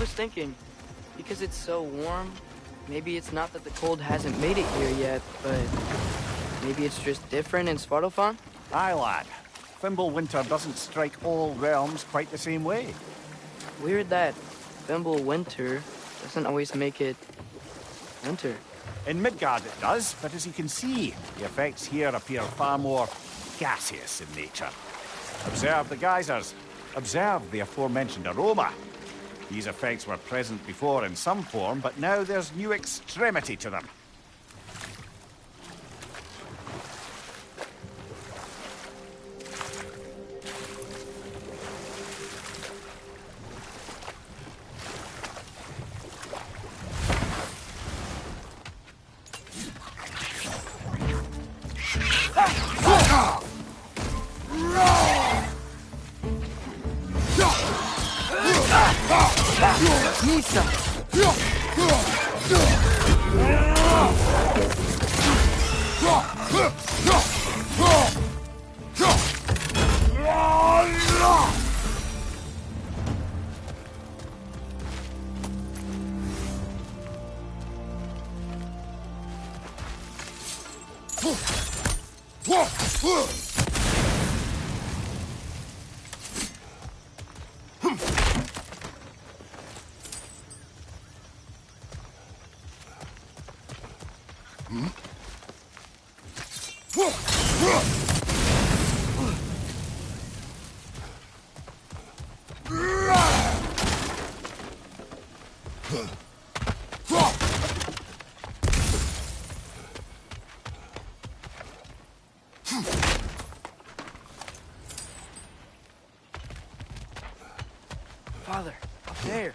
was thinking, because it's so warm, maybe it's not that the cold hasn't made it here yet, but maybe it's just different in Svartalfheim? Aye, lad. Winter doesn't strike all realms quite the same way. Weird that Winter doesn't always make it winter. In Midgard it does, but as you can see, the effects here appear far more gaseous in nature. Observe the geysers. Observe the aforementioned aroma. These effects were present before in some form, but now there's new extremity to them. Nisa! Father, up there.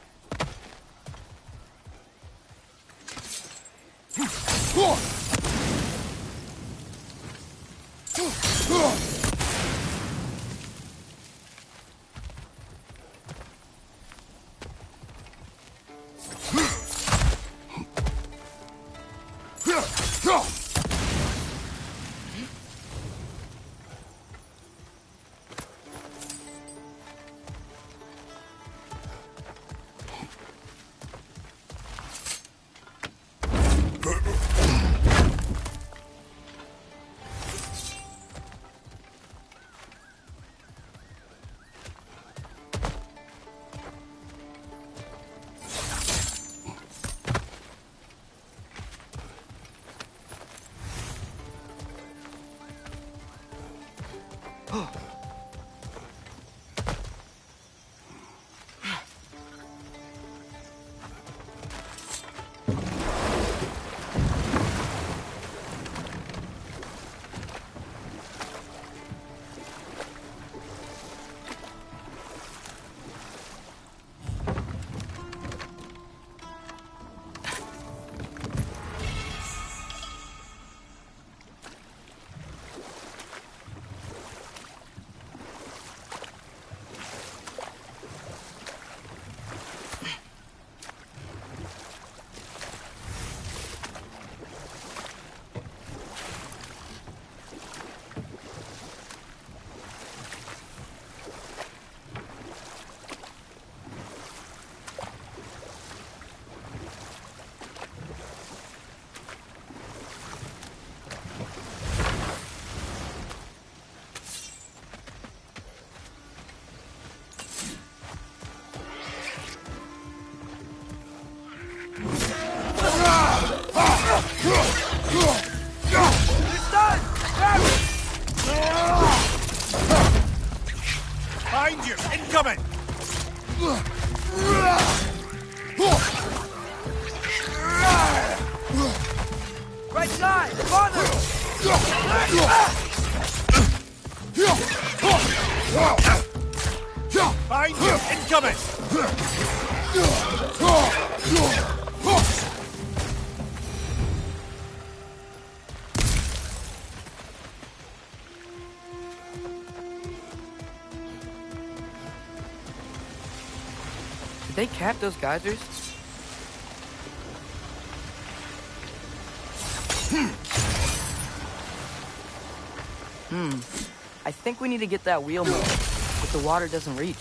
Behind you! Incoming! Right side! Father! Behind you! Incoming! Did they cap those geysers? I think we need to get that wheel moving, but the water doesn't reach.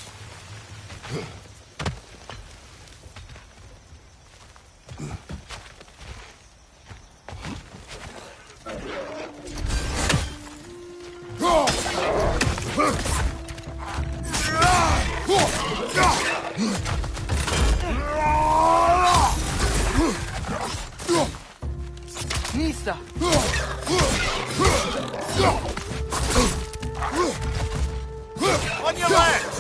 Nista! On your left!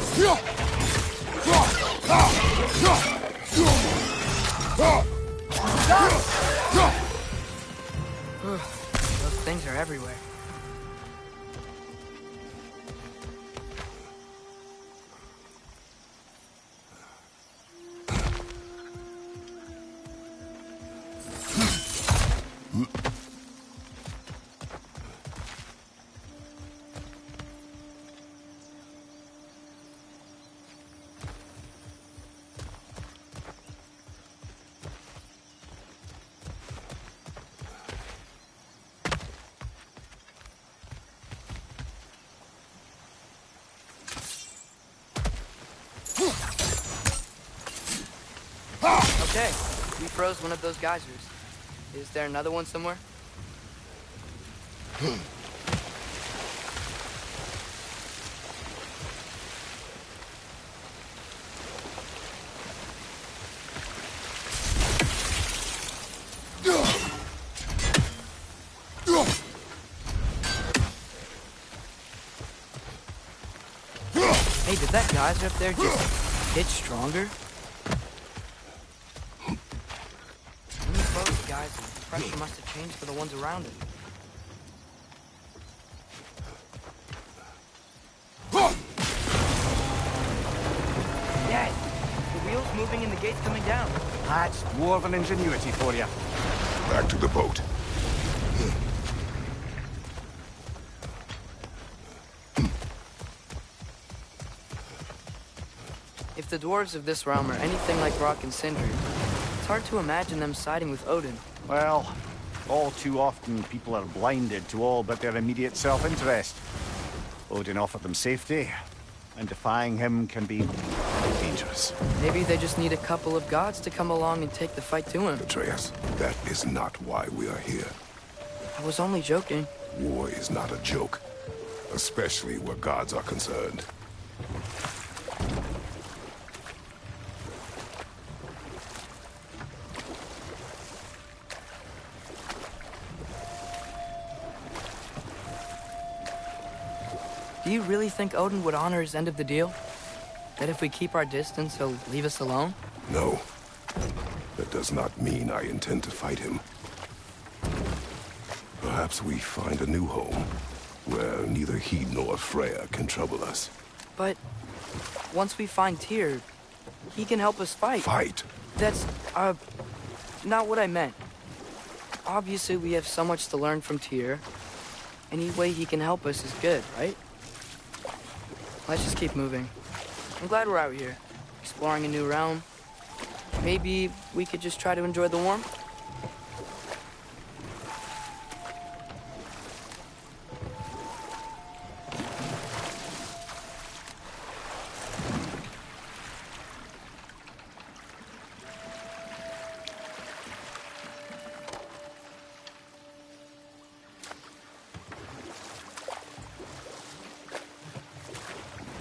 Those things are everywhere. Okay, we froze one of those geysers. Is there another one somewhere? Hey, did that geyser up there just get stronger? When we froze the geyser, the pressure must have changed for the ones around it. Dad, the wheel's moving and the gate's coming down. That's dwarven ingenuity for you. Back to the boat. If the dwarves of this realm are anything like Rock and Sindri, it's hard to imagine them siding with Odin. Well, all too often people are blinded to all but their immediate self-interest. Odin offered them safety, and defying him can be dangerous. Maybe they just need a couple of gods to come along and take the fight to him. Atreus, that is not why we are here. I was only joking. War is not a joke, especially where gods are concerned. Do you really think Odin would honor his end of the deal? That if we keep our distance, he'll leave us alone? No. That does not mean I intend to fight him. Perhaps we find a new home, where neither he nor Freya can trouble us. But once we find Tyr, he can help us fight. Fight? That's, not what I meant. Obviously, we have so much to learn from Tyr. Any way he can help us is good, right? Let's just keep moving. I'm glad we're out here, exploring a new realm. Maybe we could just try to enjoy the warmth?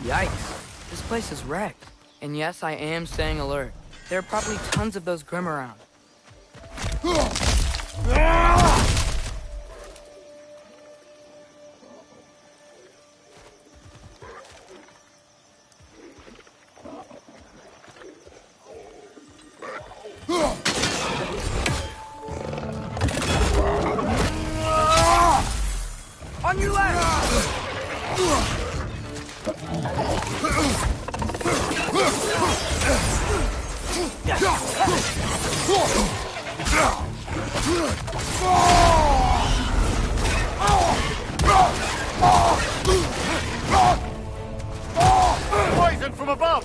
Yikes. This place is wrecked. And yes, I am staying alert. There are probably tons of those Grim around. On your left! Poison from above!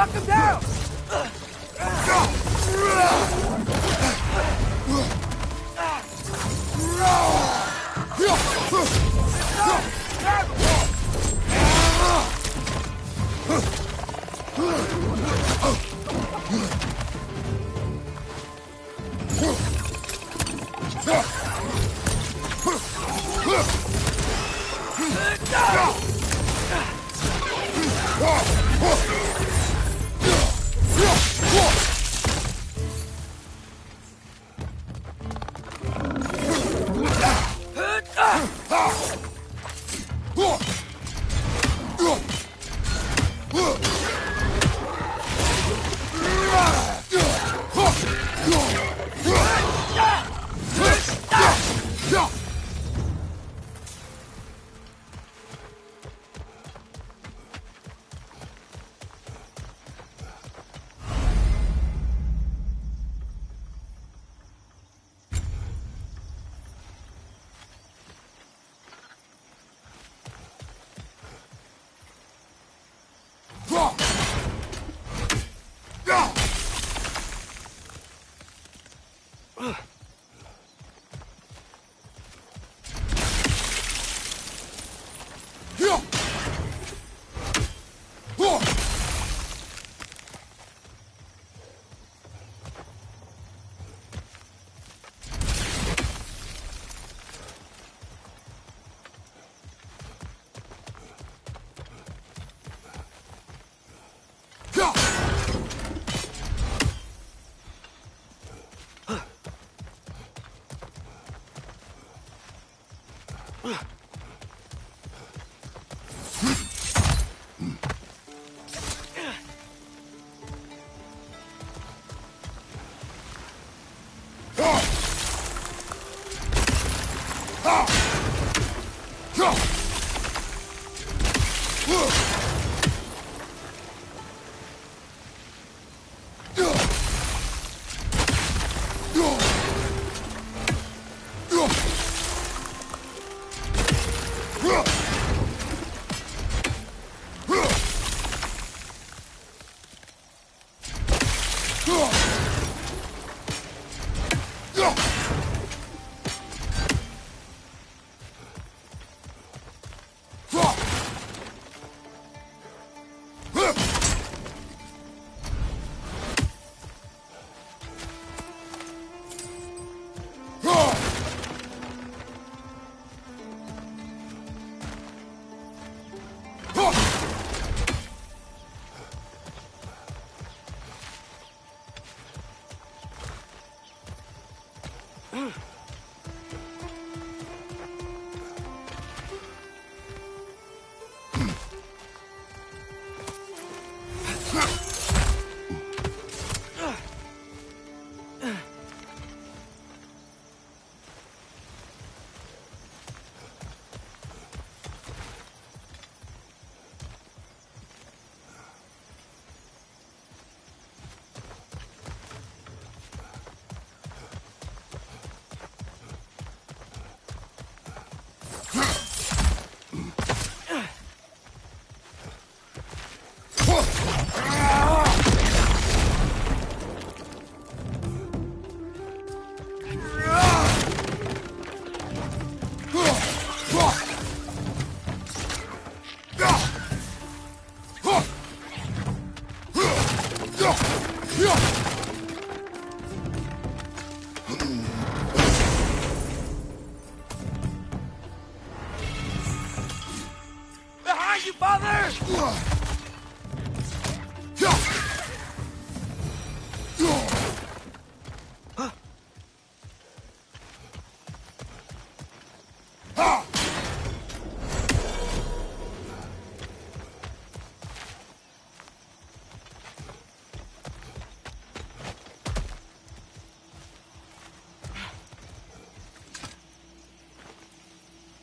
Knock him down!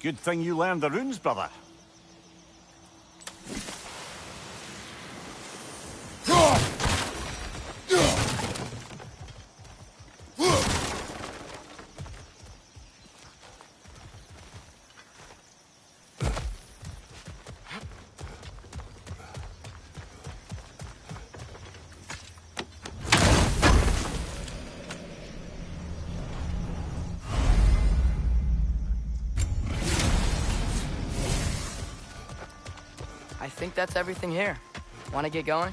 Good thing you learned the runes, brother. think that's everything here. Want to get going?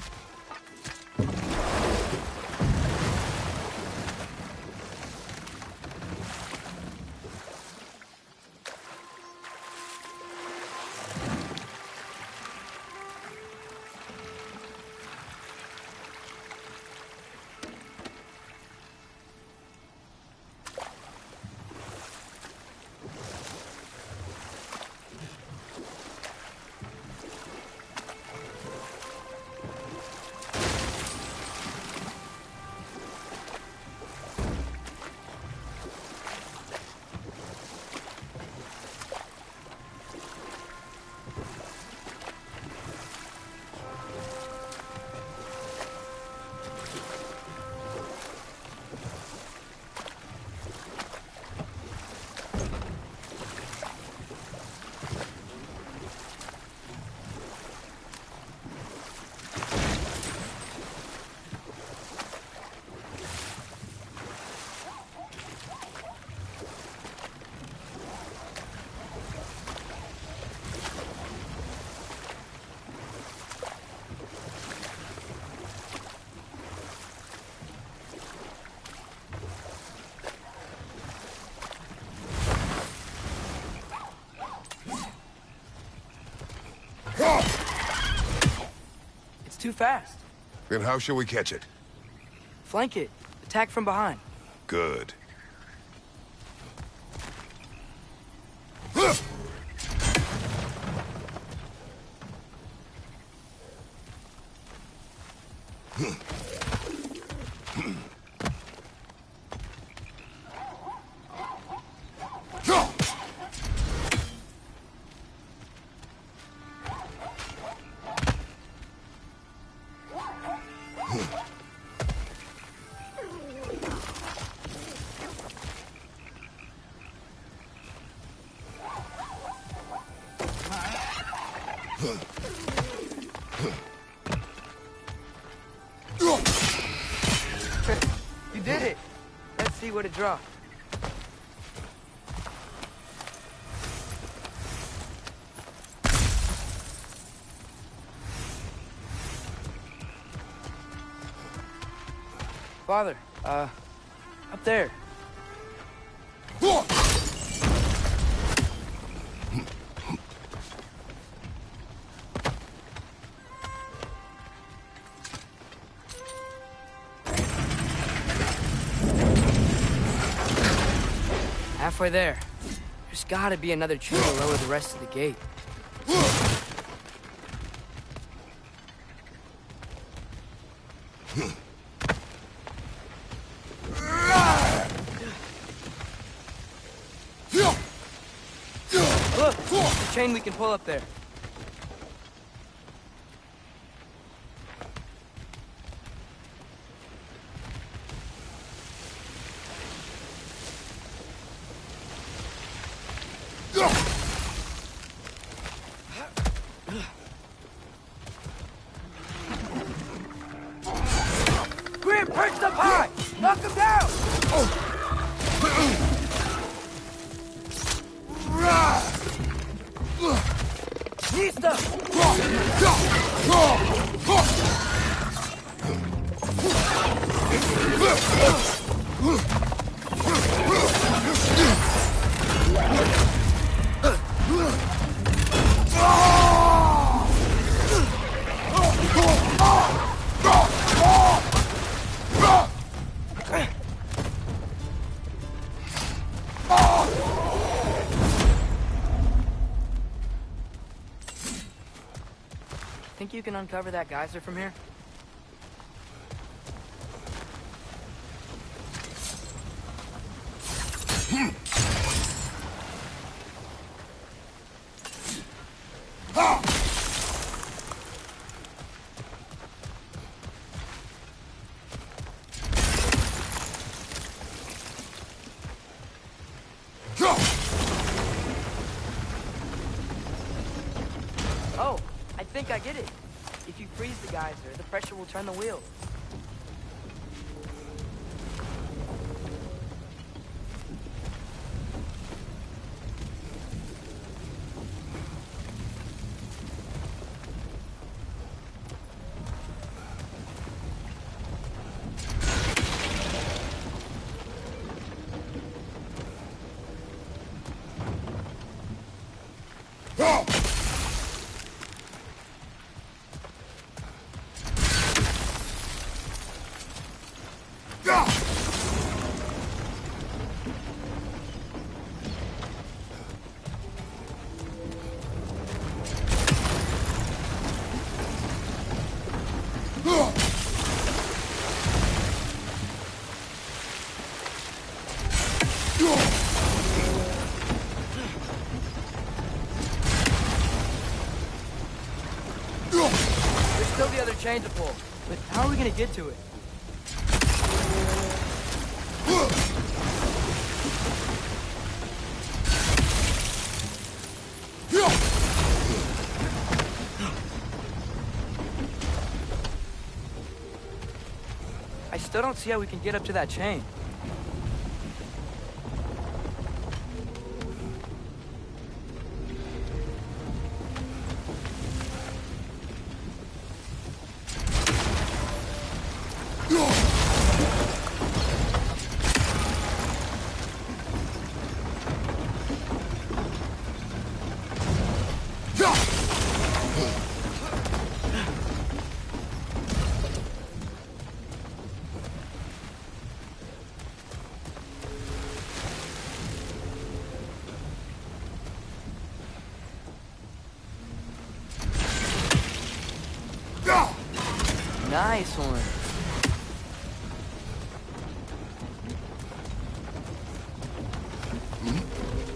It's too fast. Then how shall we catch it? Flank it. Attack from behind. Good. You did it! Let's see what it dropped. Father, up there. Halfway there. There's gotta be another tree to lower the rest of the gate. Look! The chain we can pull up there. Grim, perch up high! Knock him down! Nista! Think you can uncover that geyser from here? Oh, I think I get it. If you freeze the geyser, the pressure will turn the wheel. There's still the other chain to pull, but how are we gonna get to it? I still don't see how we can get up to that chain. Nice one.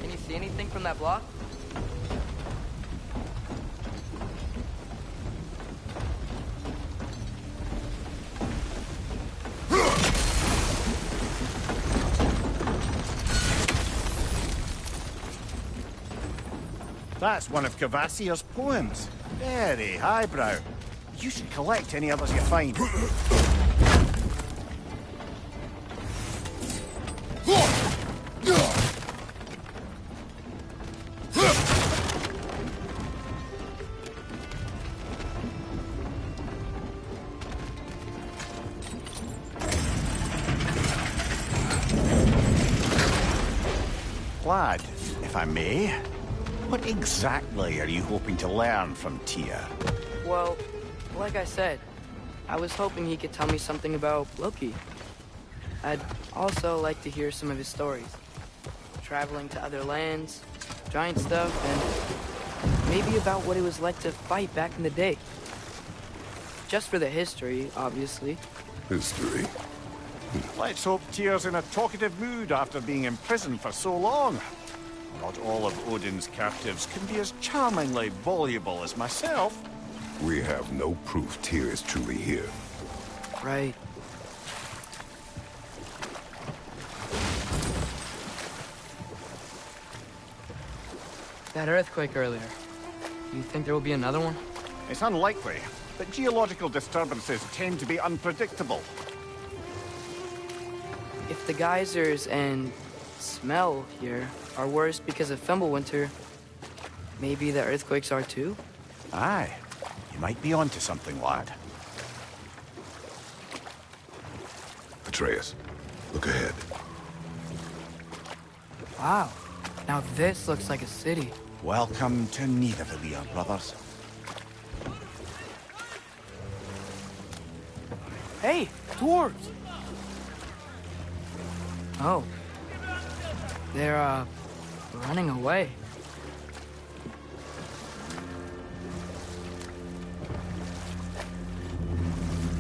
Can you see anything from that block? That's one of Kvasir's poems. Very highbrow. You should collect any others you find. Lad, if I may, what exactly are you hoping to learn from Tyr? Well, like I said, I was hoping he could tell me something about Loki. I'd also like to hear some of his stories. Traveling to other lands, giant stuff, and maybe about what it was like to fight back in the day. Just for the history, obviously. History. Let's hope Tyr's in a talkative mood after being imprisoned for so long. Not all of Odin's captives can be as charmingly voluble as myself. We have no proof Tyr is truly here. Right. That earthquake earlier. You think there will be another one? It's unlikely, but geological disturbances tend to be unpredictable. If the geysers and smell here are worse because of Fimbulwinter, maybe the earthquakes are too? Aye. You might be onto something, lad. Atreus, look ahead. Wow. Now this looks like a city. Welcome to Nidavellir, brothers. Hey, dwarves! Oh. They're, running away.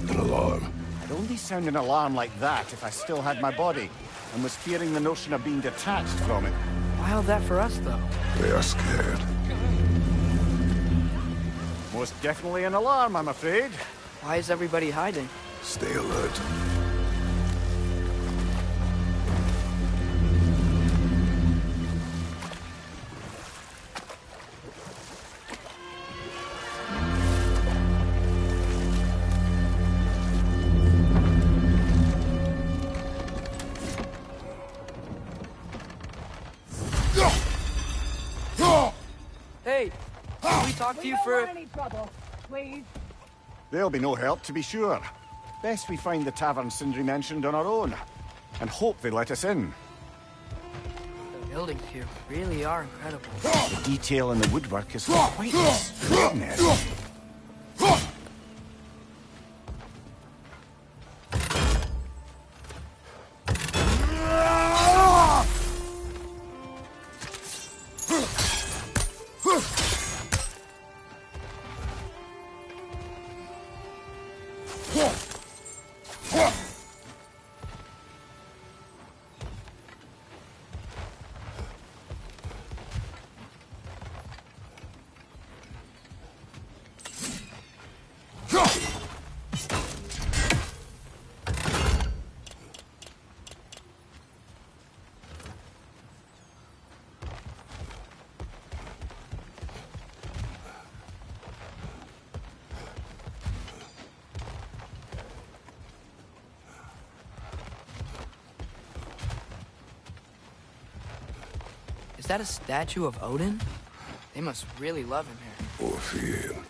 An alarm. I'd only sound an alarm like that if I still had my body, and was fearing the notion of being detached from it. Wild that for us, though. They are scared. Most definitely an alarm, I'm afraid. Why is everybody hiding? Stay alert. Hey, can we talk to you for... any trouble, please. There'll be no help, to be sure. Best we find the tavern Sindri mentioned on our own, and hope they let us in. Buildings here really are incredible. The detail in the woodwork is quite extraordinary. Is that a statue of Odin? They must really love him here. Or fear him.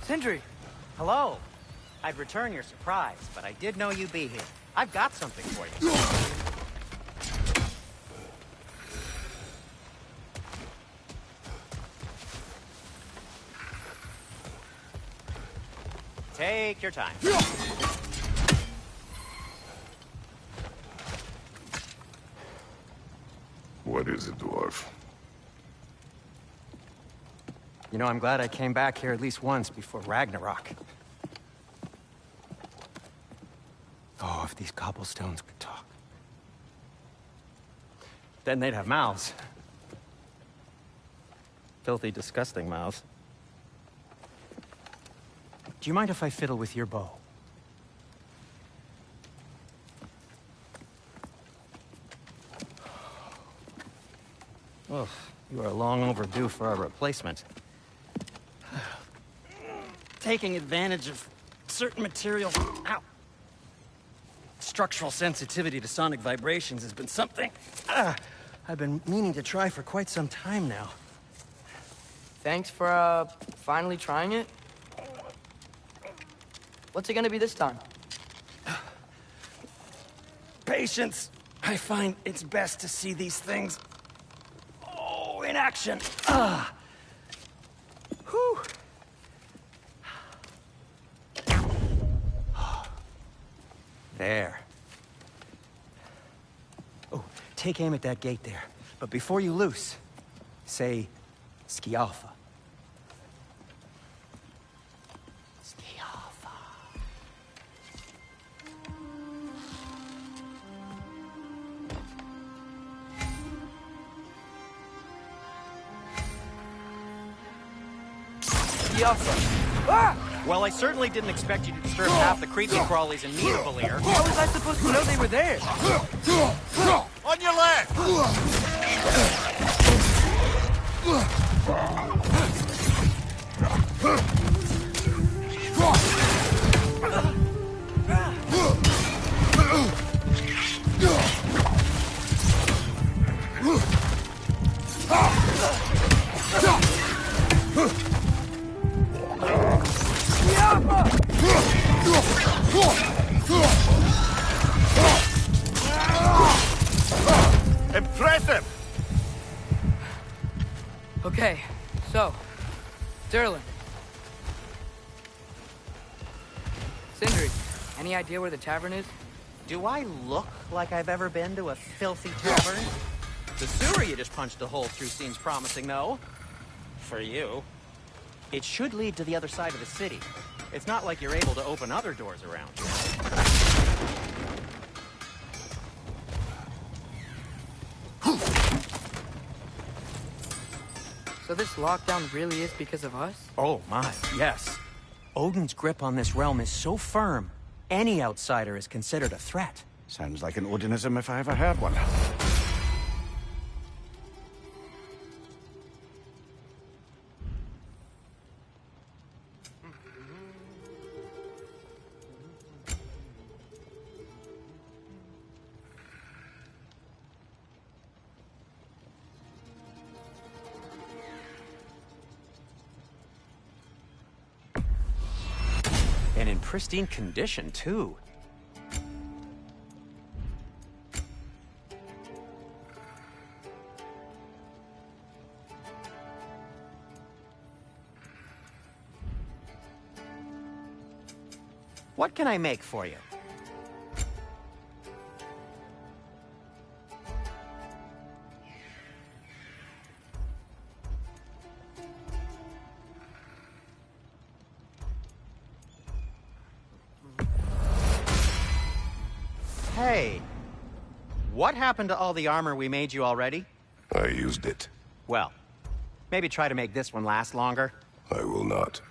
Sindri! Hello. I'd return your surprise, but I did know you'd be here. I've got something for you. Take your time. What is it, dwarf? You know, I'm glad I came back here at least once before Ragnarok. Oh, if these cobblestones could talk. Then they'd have mouths. Filthy, disgusting mouths. Do you mind if I fiddle with your bow? Oh, you are long overdue for a replacement. Taking advantage of certain materials. Ow! Structural sensitivity to sonic vibrations has been something I've been meaning to try for quite some time now. Thanks for, finally trying it. What's it gonna be this time? Patience. I find it's best to see these things, in action. Whew. There. Oh, take aim at that gate there. But before you loose, say, Skialfa. Skialfa. Ah! Well, I certainly didn't expect you to disturb half the creepy crawlies in Nidavellir. How was I supposed to know they were there? On your left! Impressive! Okay, so, Durlin. Sindri, any idea where the tavern is? Do I look like I've ever been to a filthy tavern? The sewer you just punched a hole through seems promising, though. For you. It should lead to the other side of the city. It's not like you're able to open other doors around here. So this lockdown really is because of us? Oh my, yes. Odin's grip on this realm is so firm, any outsider is considered a threat. Sounds like an Odinism if I ever heard one. pristine condition, too. What can I make for you? Hey, what happened to all the armor we made you already? I used it. Well, maybe try to make this one last longer. I will not.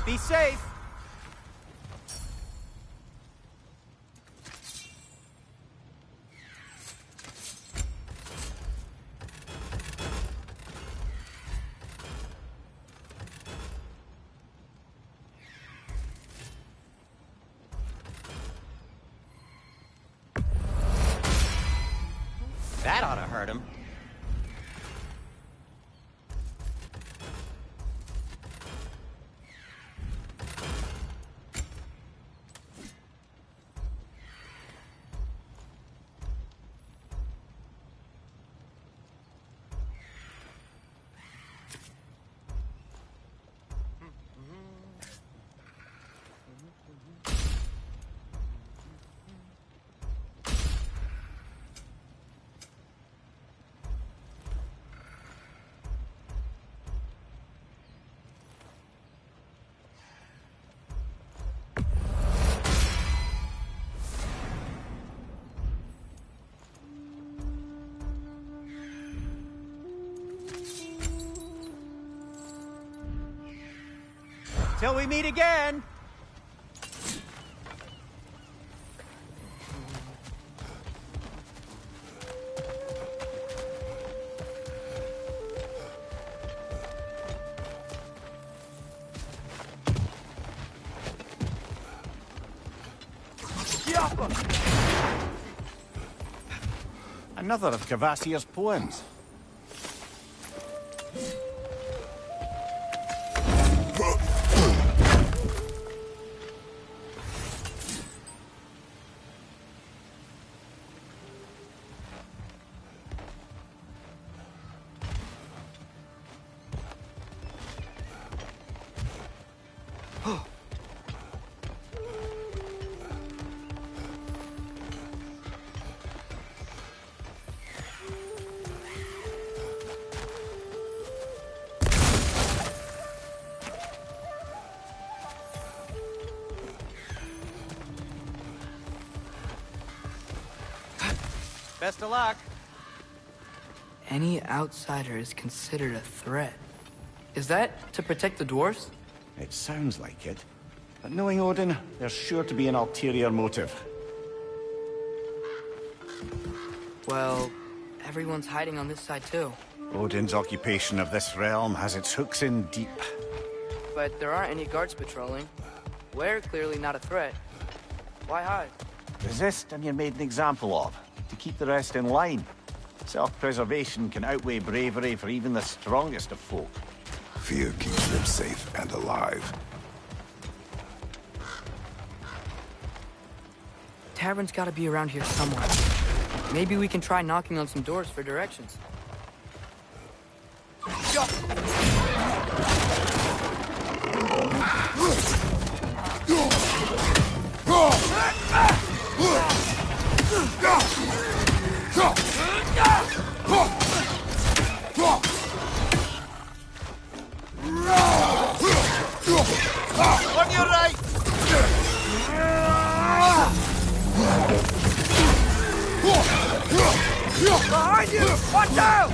Be safe! That ought to hurt him. Till we meet again! Another of Kvasir's poems. Best of luck. Any outsider is considered a threat. Is that to protect the dwarves? It sounds like it. But knowing Odin, there's sure to be an ulterior motive. Well, everyone's hiding on this side too. Odin's occupation of this realm has its hooks in deep. But there aren't any guards patrolling. We're clearly not a threat. Why hide? Resist and you're made an example of, to keep the rest in line. Self-preservation can outweigh bravery for even the strongest of folk. Fear keeps them safe and alive. Tavern's gotta be around here somewhere. Maybe we can try knocking on some doors for directions. On your right! Behind you! Watch out!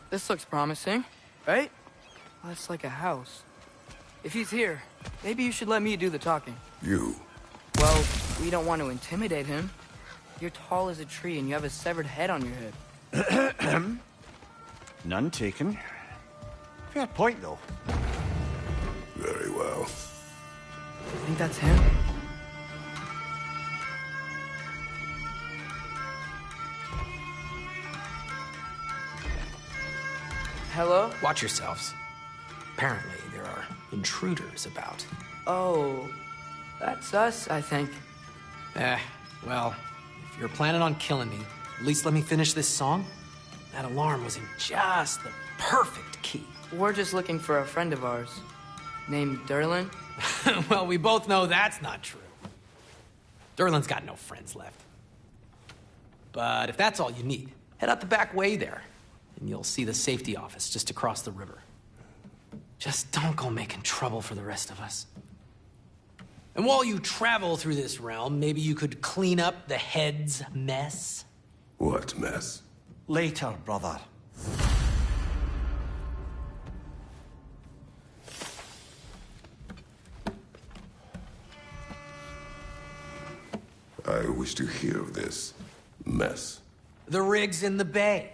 This looks promising, right? Well, it's like a house. If he's here, maybe you should let me do the talking. You? Well, we don't want to intimidate him. You're tall as a tree and you have a severed head on your head. None taken. Fair point, though. Very well. You think that's him? Hello? Watch yourselves. Apparently, there are intruders about. Oh, that's us, I think. Well, if you're planning on killing me, at least let me finish this song. That alarm was in just the perfect key. We're just looking for a friend of ours, named Derlin. Well, we both know that's not true. Derlin's got no friends left. But if that's all you need, head out the back way there, and you'll see the safety office just across the river. Just don't go making trouble for the rest of us. And while you travel through this realm, maybe you could clean up the head's mess? What mess? Later, brother. I wish to hear of this mess. The rig's in the bay.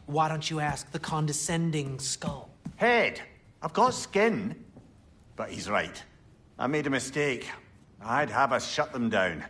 Why don't you ask the condescending skull? Head. I've got skin. But he's right. I made a mistake. I'd have us shut them down.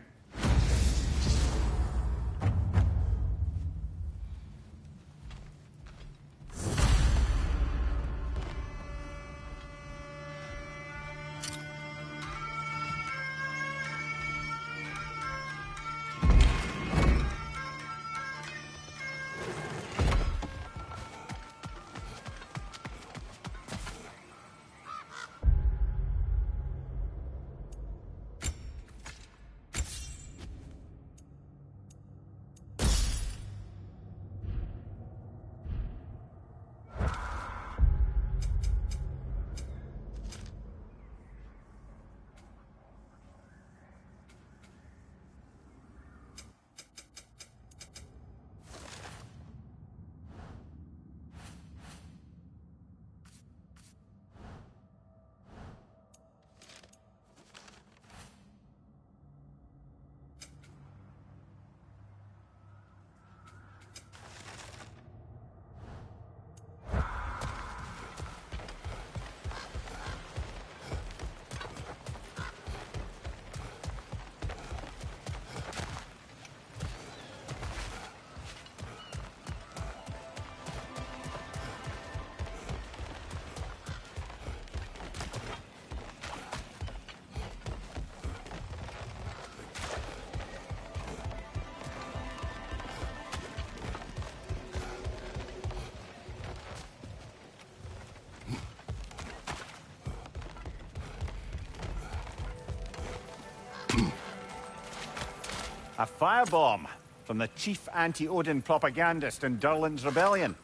A firebomb from the chief anti-Odin propagandist in Durlin's rebellion.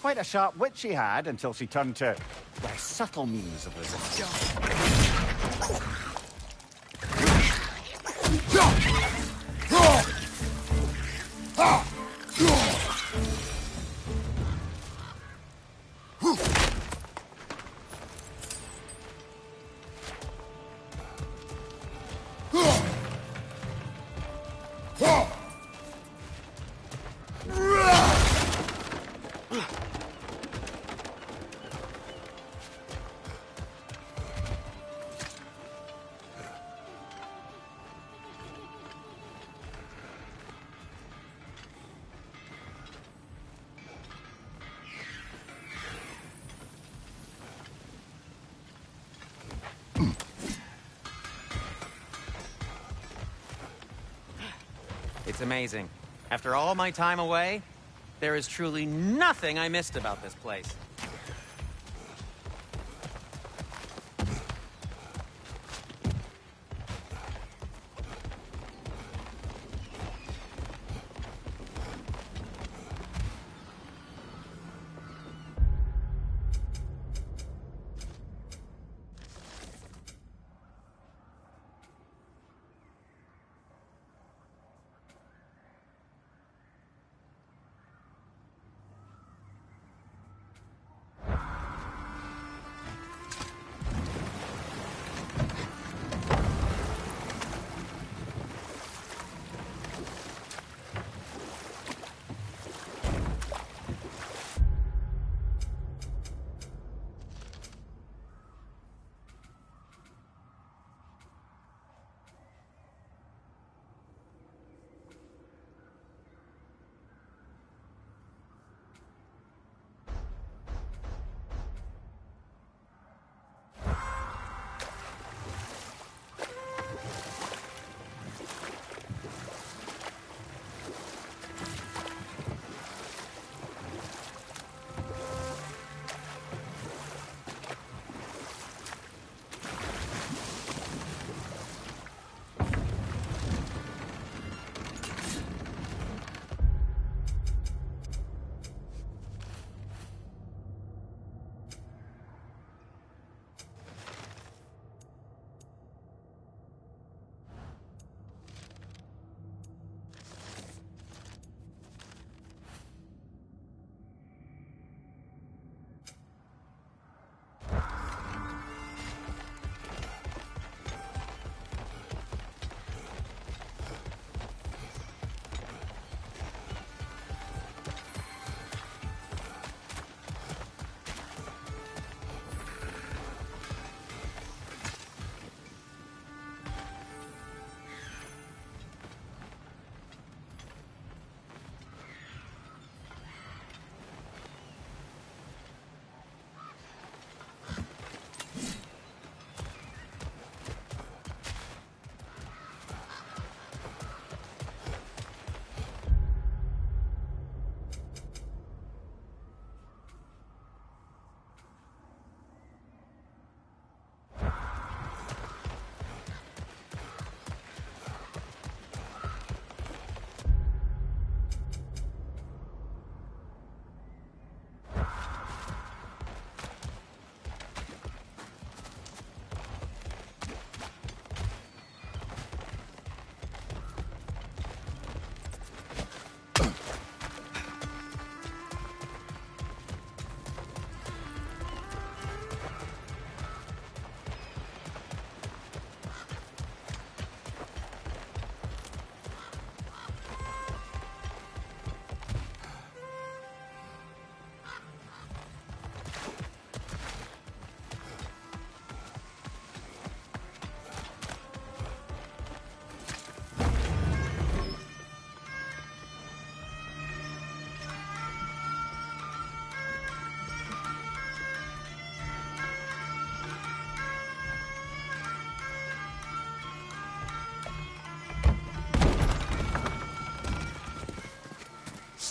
Quite a sharp wit she had until she turned to, well, subtle means of resistance. It's amazing. After all my time away, there is truly nothing I missed about this place.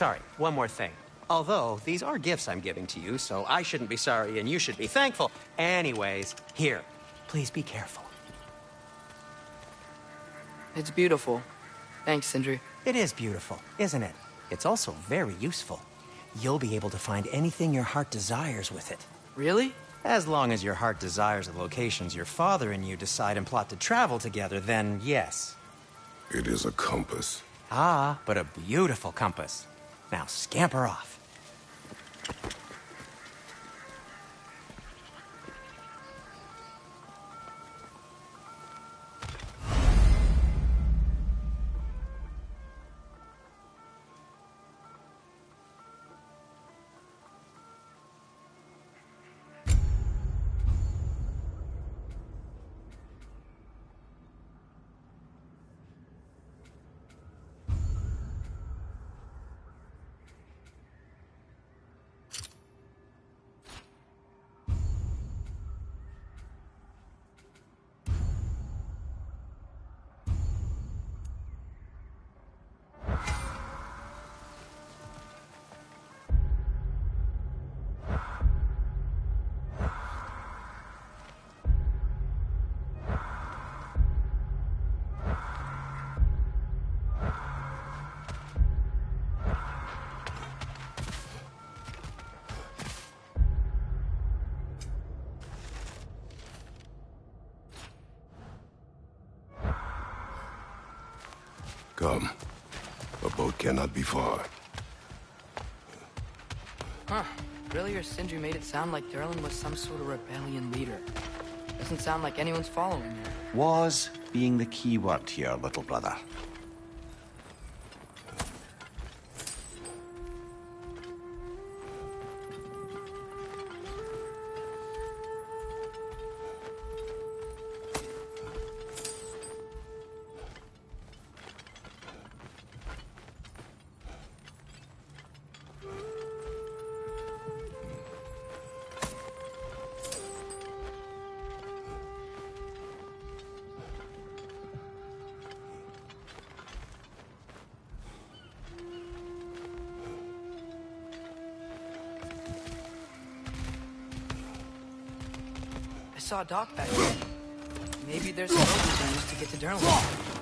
sorry, one more thing. Although, these are gifts I'm giving to you, so I shouldn't be sorry and you should be thankful. Anyways, here, please be careful. It's beautiful. Thanks, Sindri. It is beautiful, isn't it? It's also very useful. You'll be able to find anything your heart desires with it. Really? As long as your heart desires the locations your father and you decide and plot to travel together, then yes. It is a compass. Ah, but a beautiful compass. Now scamper off. Come. A boat cannot be far. Huh. Earlier, Sindri made it sound like Durlin was some sort of rebellion leader. Doesn't sound like anyone's following her. Was being the key word here, little brother. I saw a dock back there. Maybe there's a boat we can use to get to Durlin.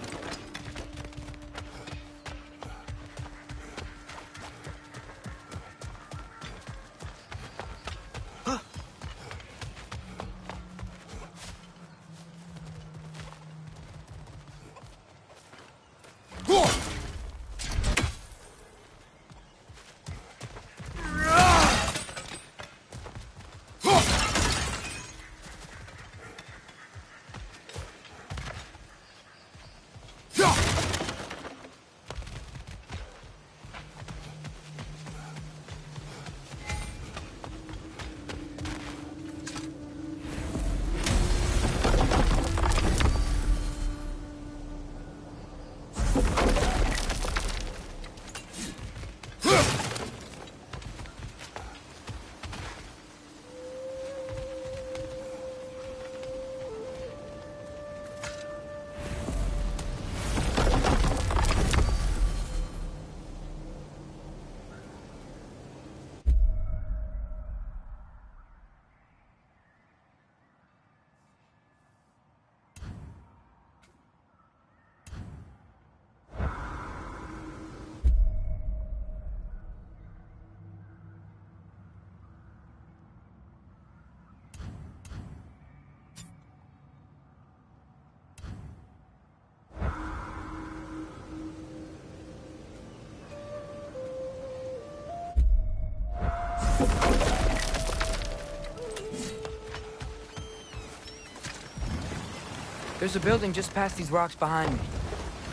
There's a building just past these rocks behind me.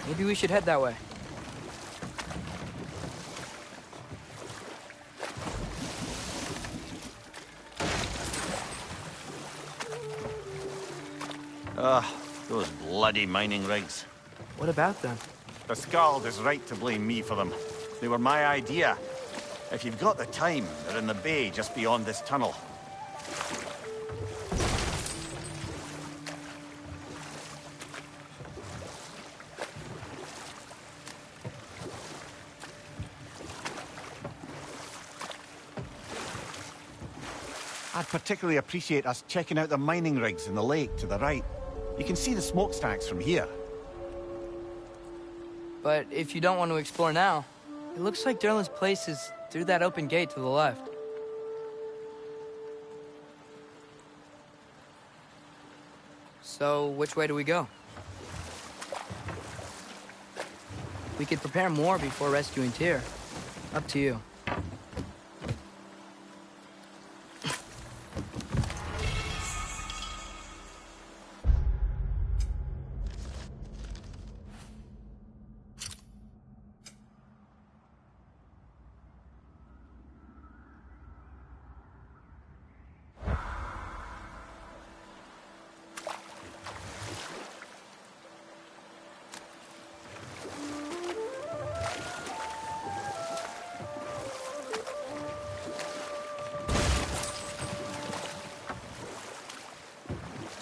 Maybe we should head that way. Ugh, those bloody mining rigs. What about them? The Skald is right to blame me for them. They were my idea. If you've got the time, they're in the bay just beyond this tunnel. I'd particularly appreciate us checking out the mining rigs in the lake to the right. You can see the smokestacks from here. But if you don't want to explore now, it looks like Derlin's place is through that open gate to the left. So, which way do we go? We could prepare more before rescuing Tyr. Up to you.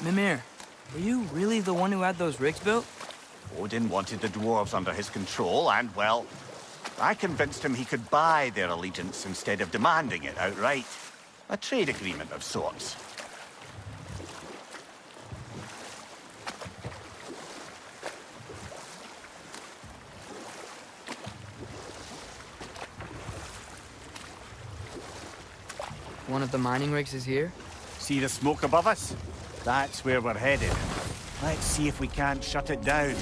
Mimir, were you really the one who had those rigs built? Odin wanted the dwarves under his control, and, well, I convinced him he could buy their allegiance instead of demanding it outright. A trade agreement of sorts. One of the mining rigs is here? See the smoke above us? That's where we're headed. Let's see if we can't shut it down.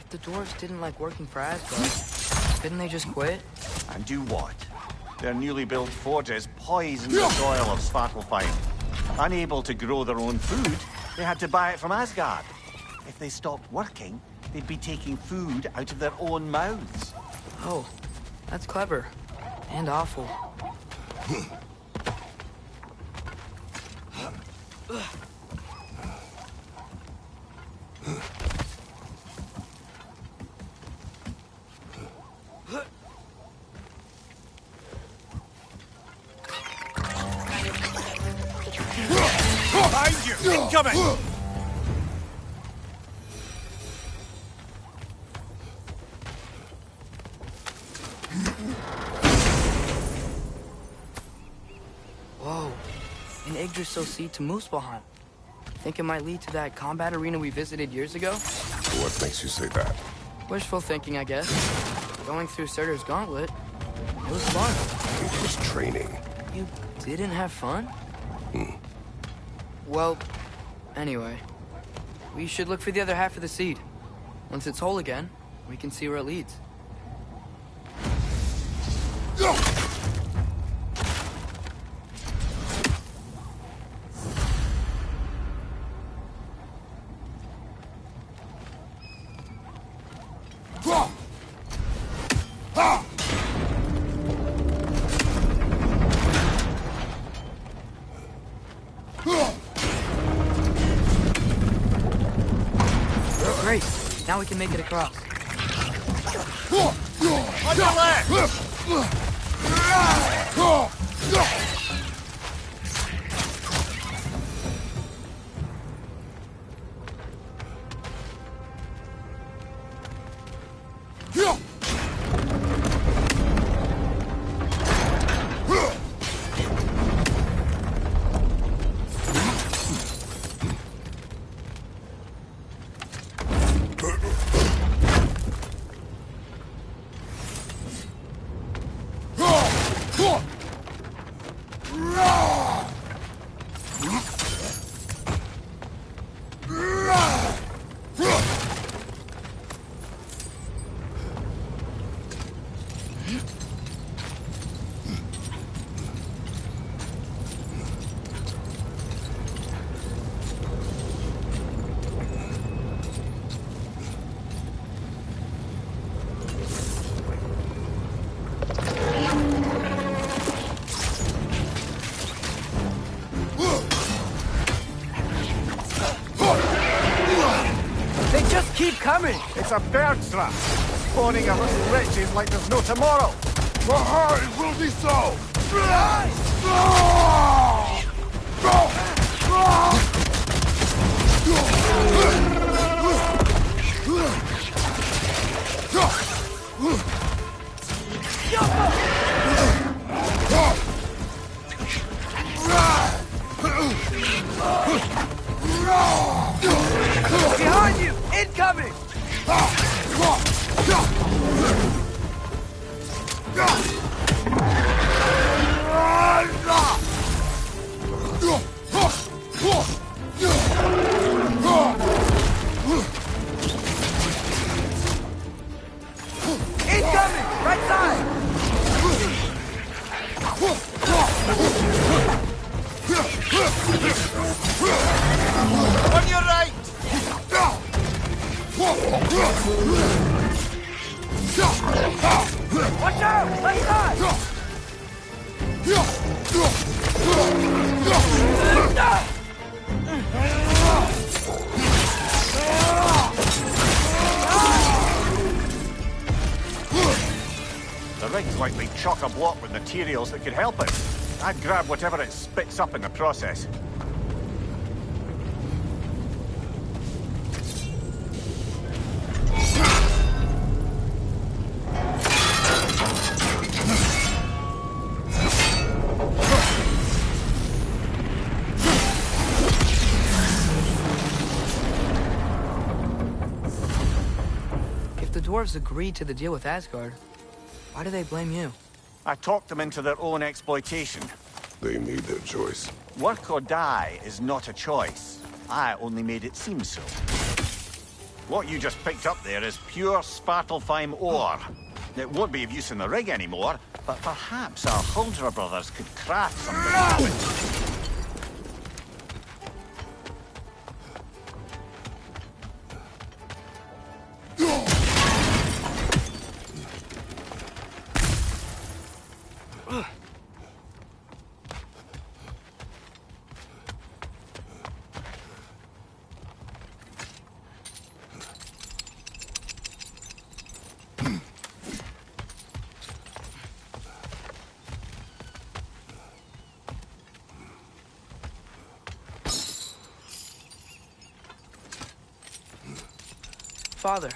The dwarves didn't like working for Asgard. Didn't they just quit? And do what? Their newly built forges poisoned the soil of Svartalfheim. Unable to grow their own food, they had to buy it from Asgard. If they stopped working, they'd be taking food out of their own mouths. Oh, that's clever. And awful. Behind you! Incoming! Whoa. An Yggdrasil seed to Muspelheim. Think it might lead to that combat arena we visited years ago? What makes you say that? Wishful thinking, I guess. Going through Surtur's gauntlet, it was fun. It was training. You didn't have fun? Well, anyway. We should look for the other half of the seed. Once it's whole again, we can see where it leads. Great. Now we can make it across. On your left! keep coming! It's a bird's trap, spawning a little wretches like there's no tomorrow. It will be so! Behind you! Incoming! Incoming! Right side! On your right! Watch out! Left side! The rig's likely chock-a-block with materials that could help us. I'd grab whatever it spits up in the process. If the dwarves agreed to the deal with Asgard, why do they blame you? I talked them into their own exploitation. They made their choice. Work or die is not a choice. I only made it seem so. What you just picked up there is pure Svartalfheim ore. It won't be of use in the rig anymore, but perhaps our Huldra brothers could craft something from it. Father,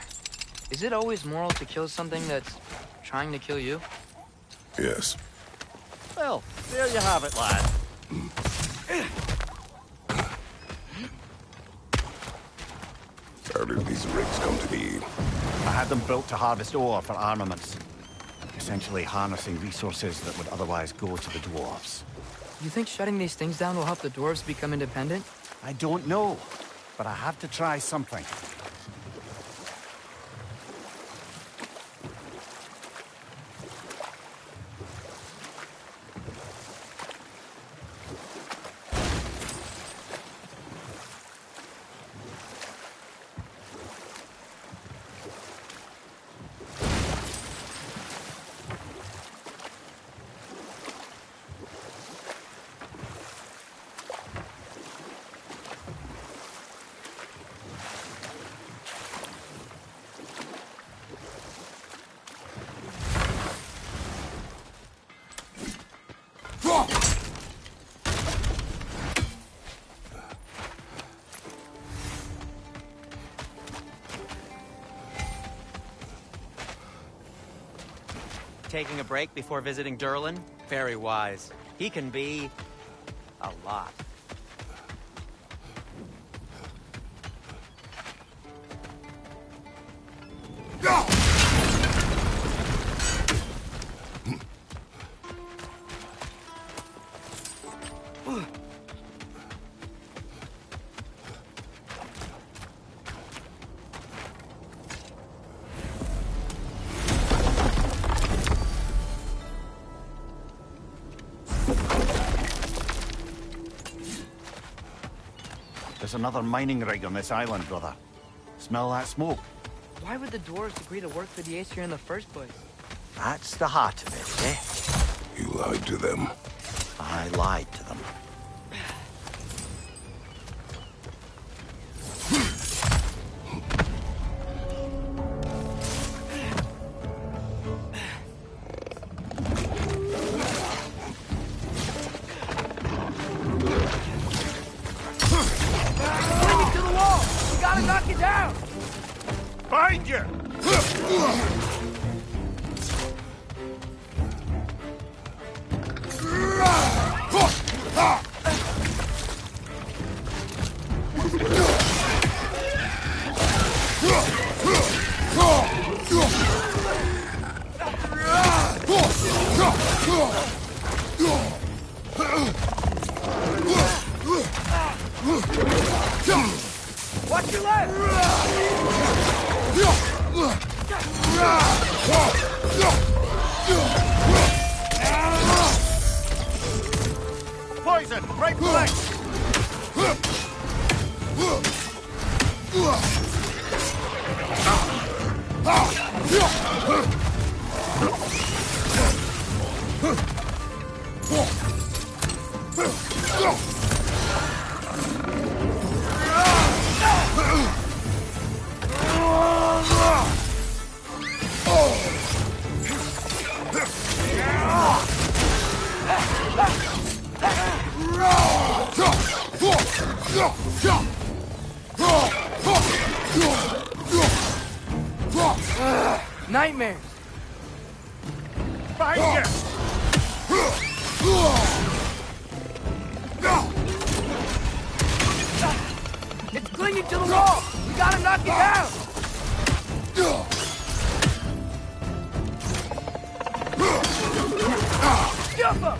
is it always moral to kill something that's trying to kill you? Yes. Well, there you have it, lad. How did these rigs come to be? I had them built to harvest ore for armaments. Essentially harnessing resources that would otherwise go to the dwarves. You think shutting these things down will help the dwarves become independent? I don't know, but I have to try something. Taking a break before visiting Durlin? Very wise. He can be... a lot. There's another mining rig on this island, brother. Smell that smoke? Why would the dwarves agree to work for the Aesir in the first place? That's the heart of it, eh? You lied to them. I lied to them. Behind you! Watch your left! Poison! Right flank! Nightmares! Behind you! It's clinging to the wall! We gotta knock it down! Jump him!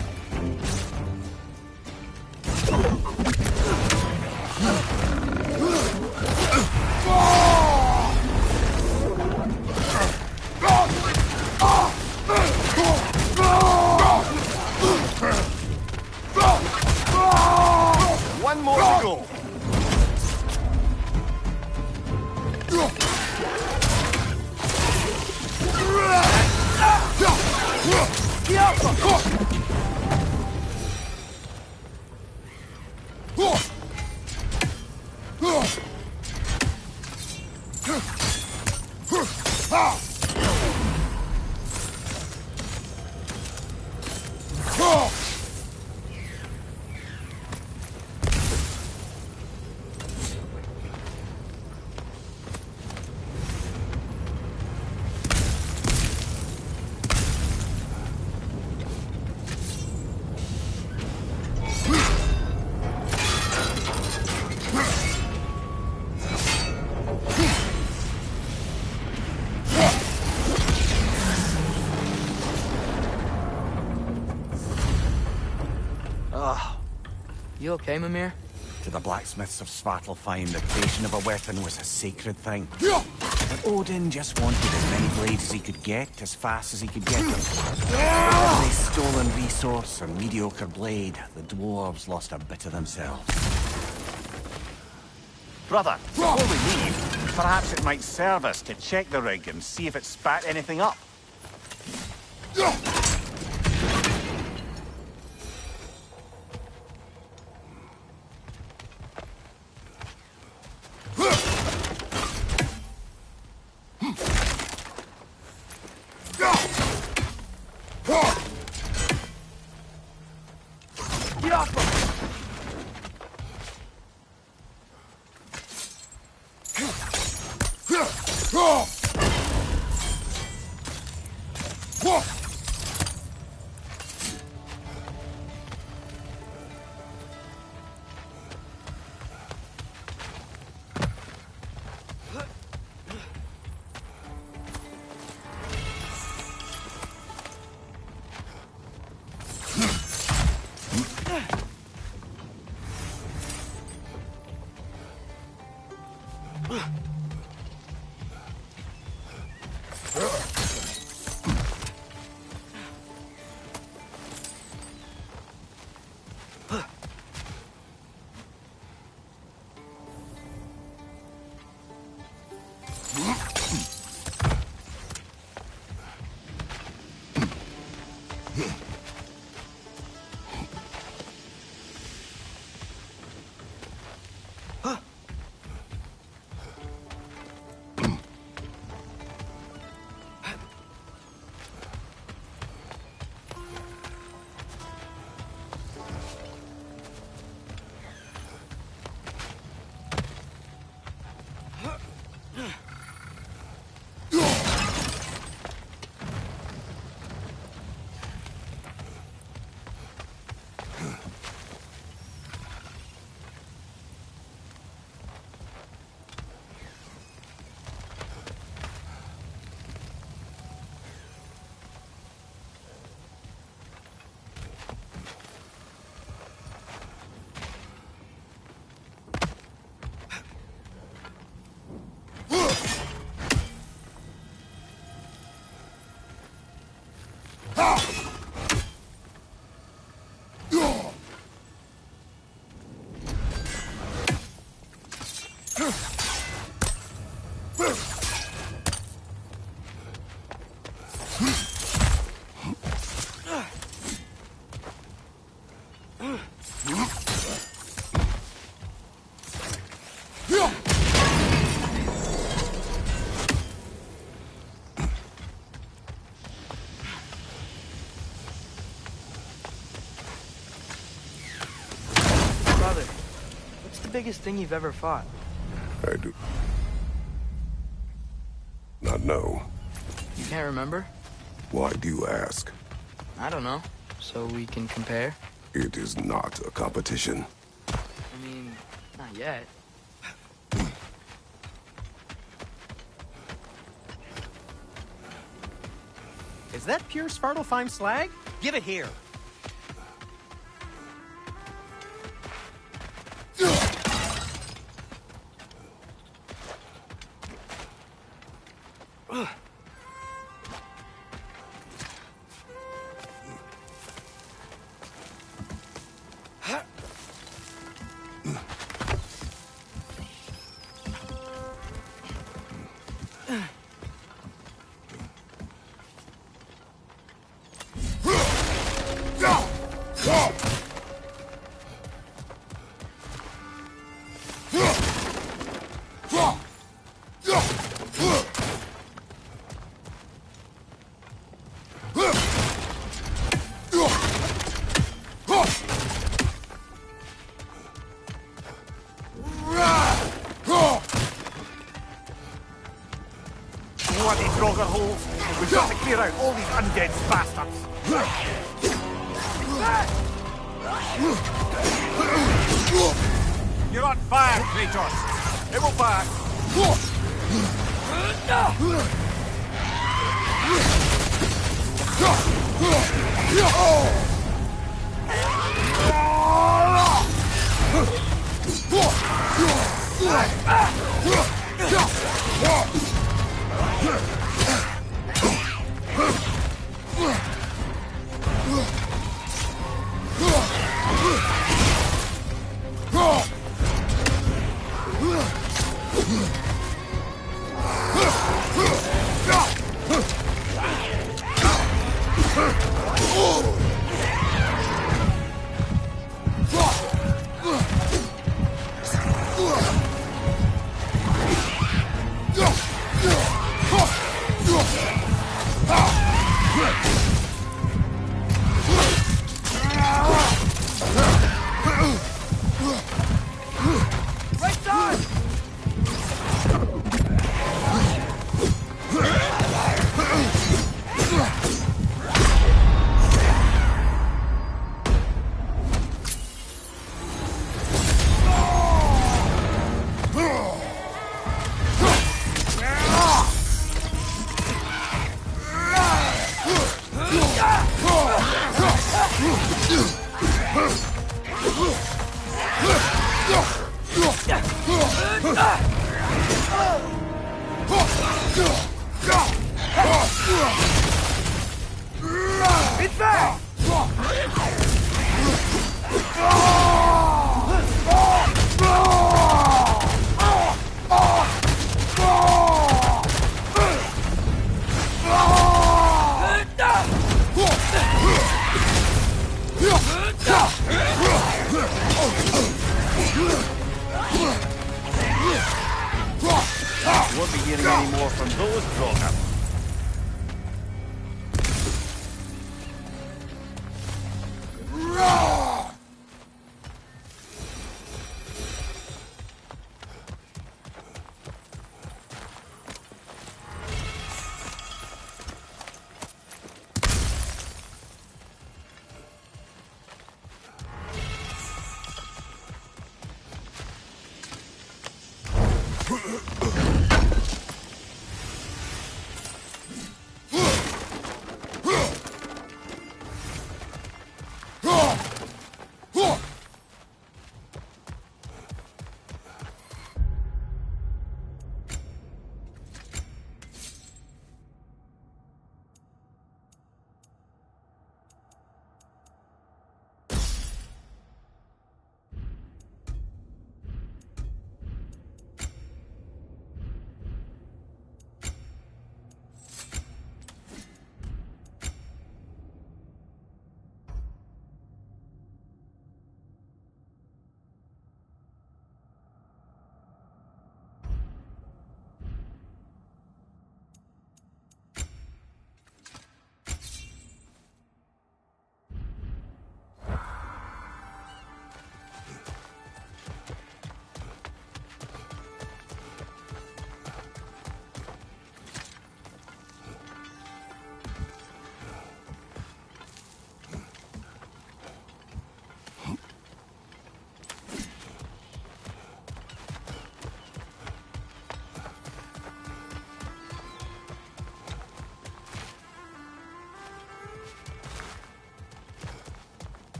One more to go. You okay, Mimir? To the blacksmiths of Svartalfheim, the creation of a weapon was a sacred thing. But Odin just wanted as many blades as he could get, as fast as he could get them. For every stolen resource or mediocre blade, the dwarves lost a bit of themselves. Brother, before we leave, perhaps it might serve us to check the rig and see if it spat anything up. Get off him! Brother, what's the biggest thing you've ever fought? I do not know. You can't remember? Why do you ask? I don't know. So we can compare? It is not a competition. I mean, not yet. Is that pure Svartalfheim slag? Give it here. Bloody Draugr holes! We've got to clear out all these undead bastards! You're on fire, Kratos! It will pass! Won't be hearing any more from those Draugr.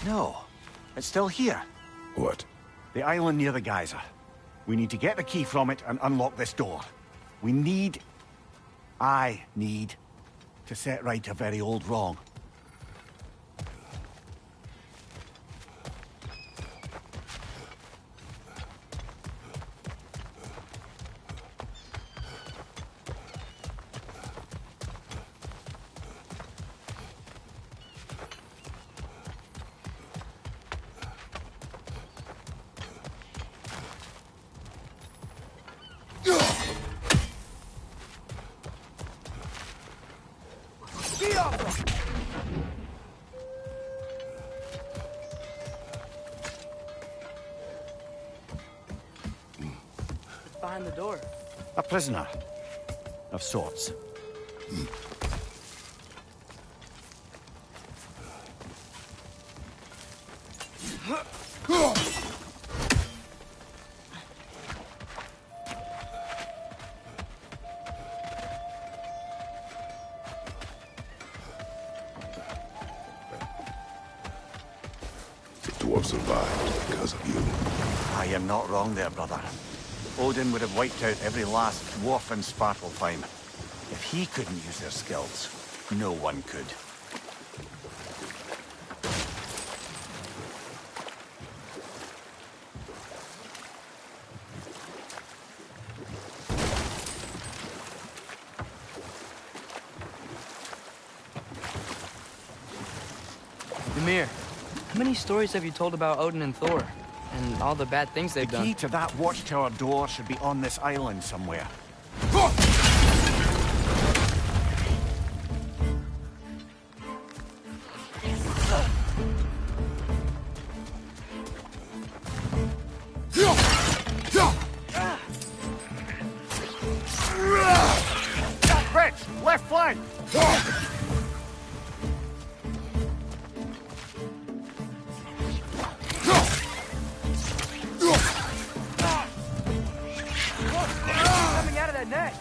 No, it's still here. What? The island near the geyser. We need to get the key from it and unlock this door. I need to set right a very old wrong. Behind the door. A prisoner. Of sorts. The dwarf survived because of you. I am not wrong there, brother. Odin would have wiped out every last dwarf in Svartalfheim. If he couldn't use their skills, no one could. Ymir, how many stories have you told about Odin and Thor? And all the bad things they've The done? key to that watchtower door should be on this island somewhere. Rich, left flank! Coming out of that net!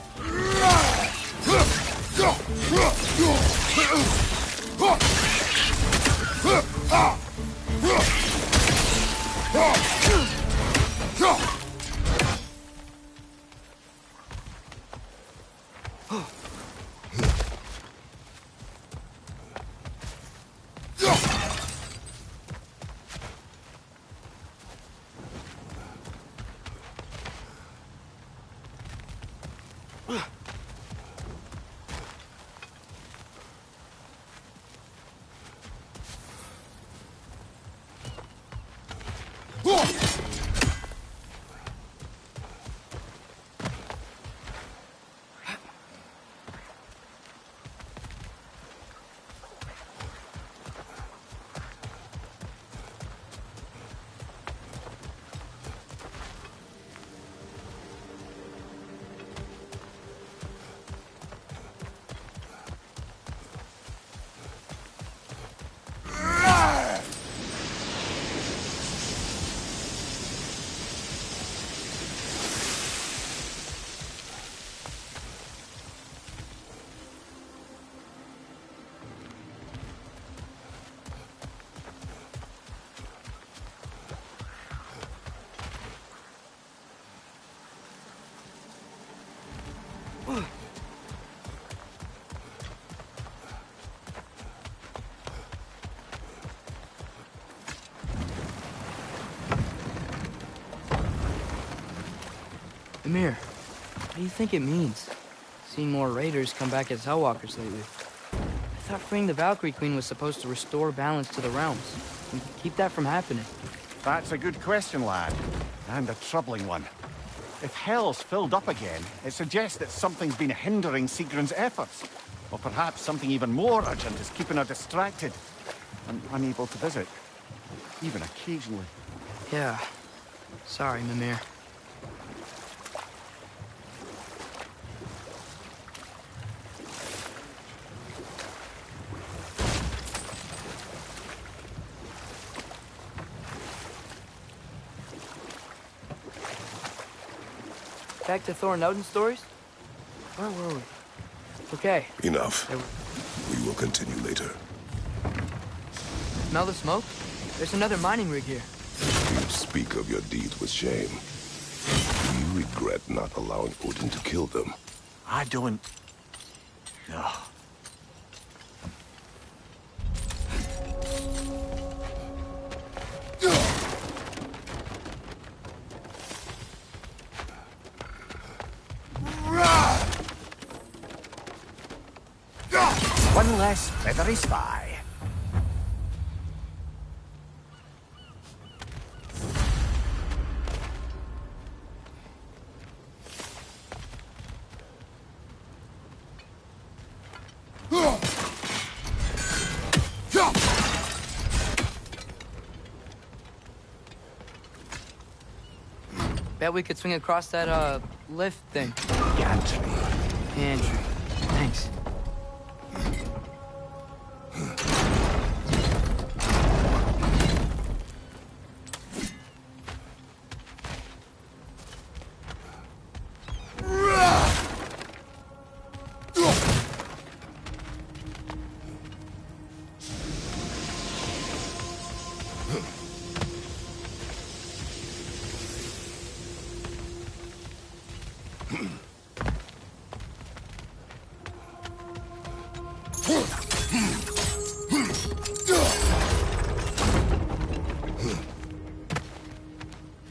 Ymir, what do you think it means? Seeing more raiders come back as Hellwalkers lately. I thought freeing the Valkyrie Queen was supposed to restore balance to the realms and keep that from happening. That's a good question, lad. And a troubling one. If Hell's filled up again, it suggests that something's been hindering Sigrun's efforts. Or perhaps something even more urgent is keeping her distracted and unable to visit. Even occasionally. Yeah. Sorry, Mimir. Back to Thor and Odin stories? Where were we? Okay. Enough. We will continue later. Smell the smoke? There's another mining rig here. You speak of your deeds with shame. Do you regret not allowing Odin to kill them? I don't... No. One less feathery spy. Bet we could swing across that, lift thing. Gantry. Pantry. Thanks.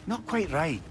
Not quite right.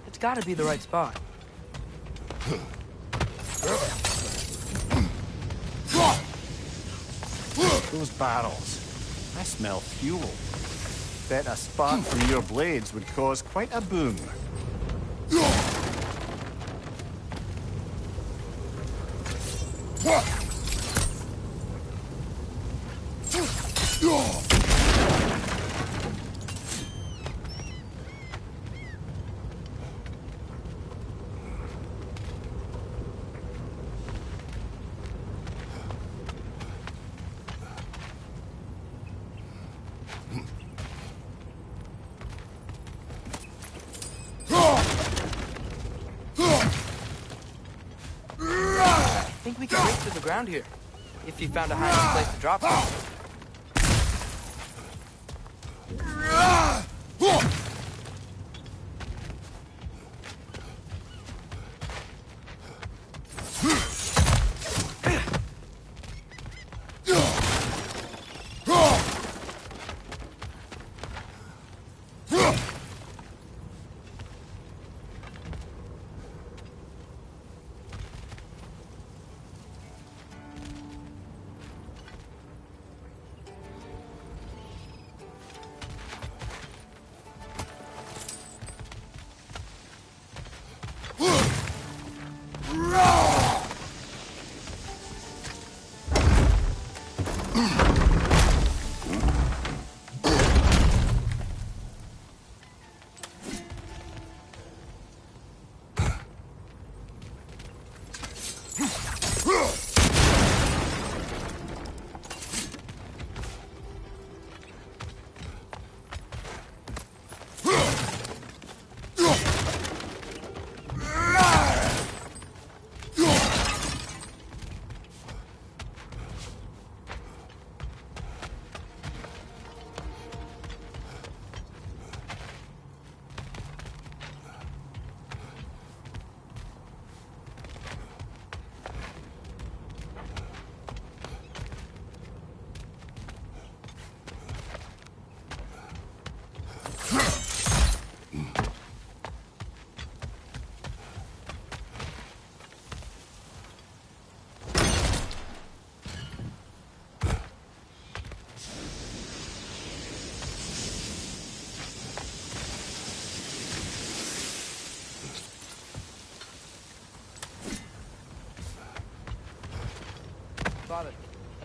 It's gotta be the right spot. Those barrels. I smell fuel. Bet a spark from your blades would cause quite a boom. I think we can break through the ground here. If you found a hiding place to drop it.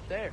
up there.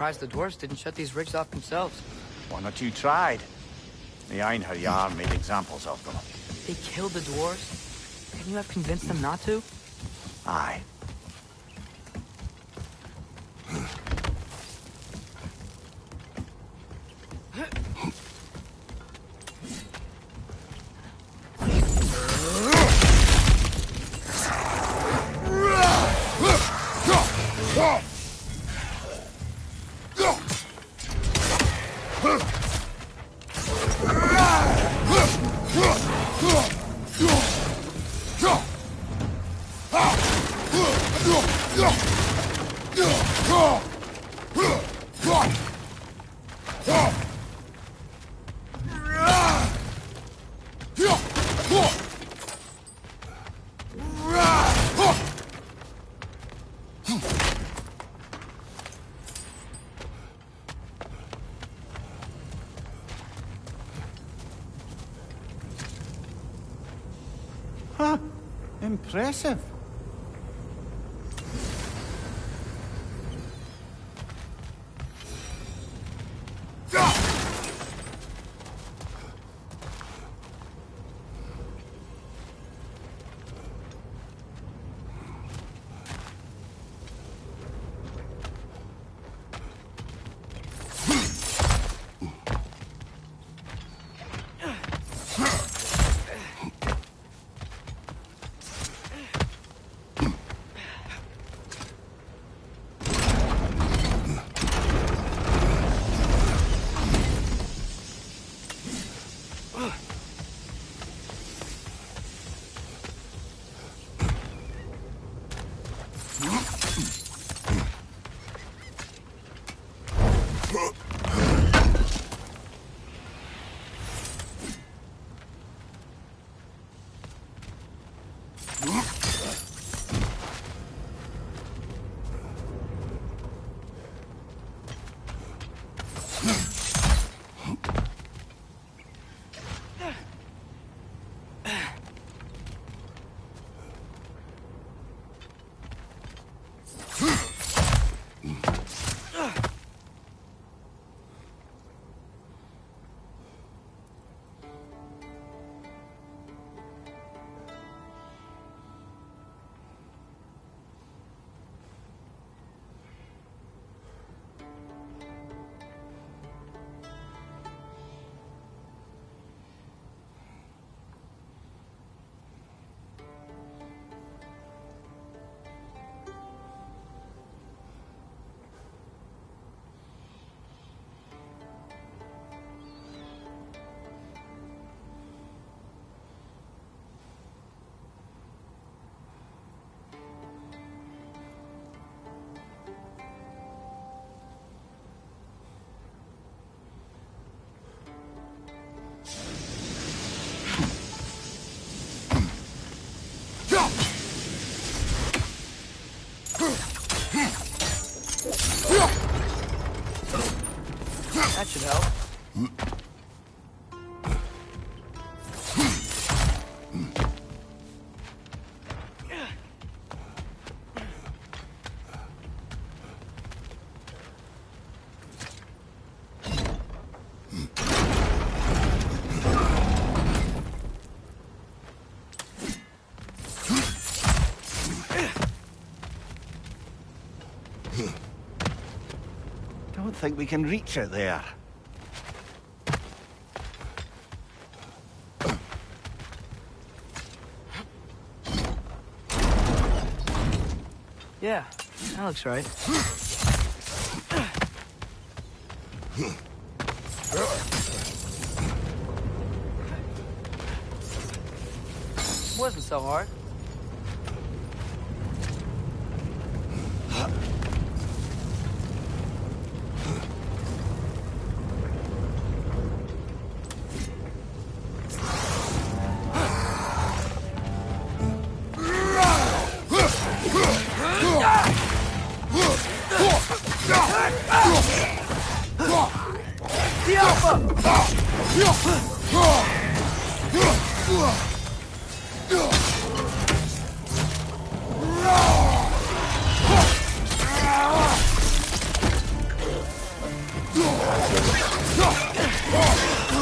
Surprised the dwarves didn't shut these rigs off themselves. One or two tried. The Einherjar made examples of them. They killed the dwarves? Couldn't you have convinced them not to? Aye. Huh. Impressive. That should help. Don't think we can reach it there. Yeah, that looks right. Wasn't so hard.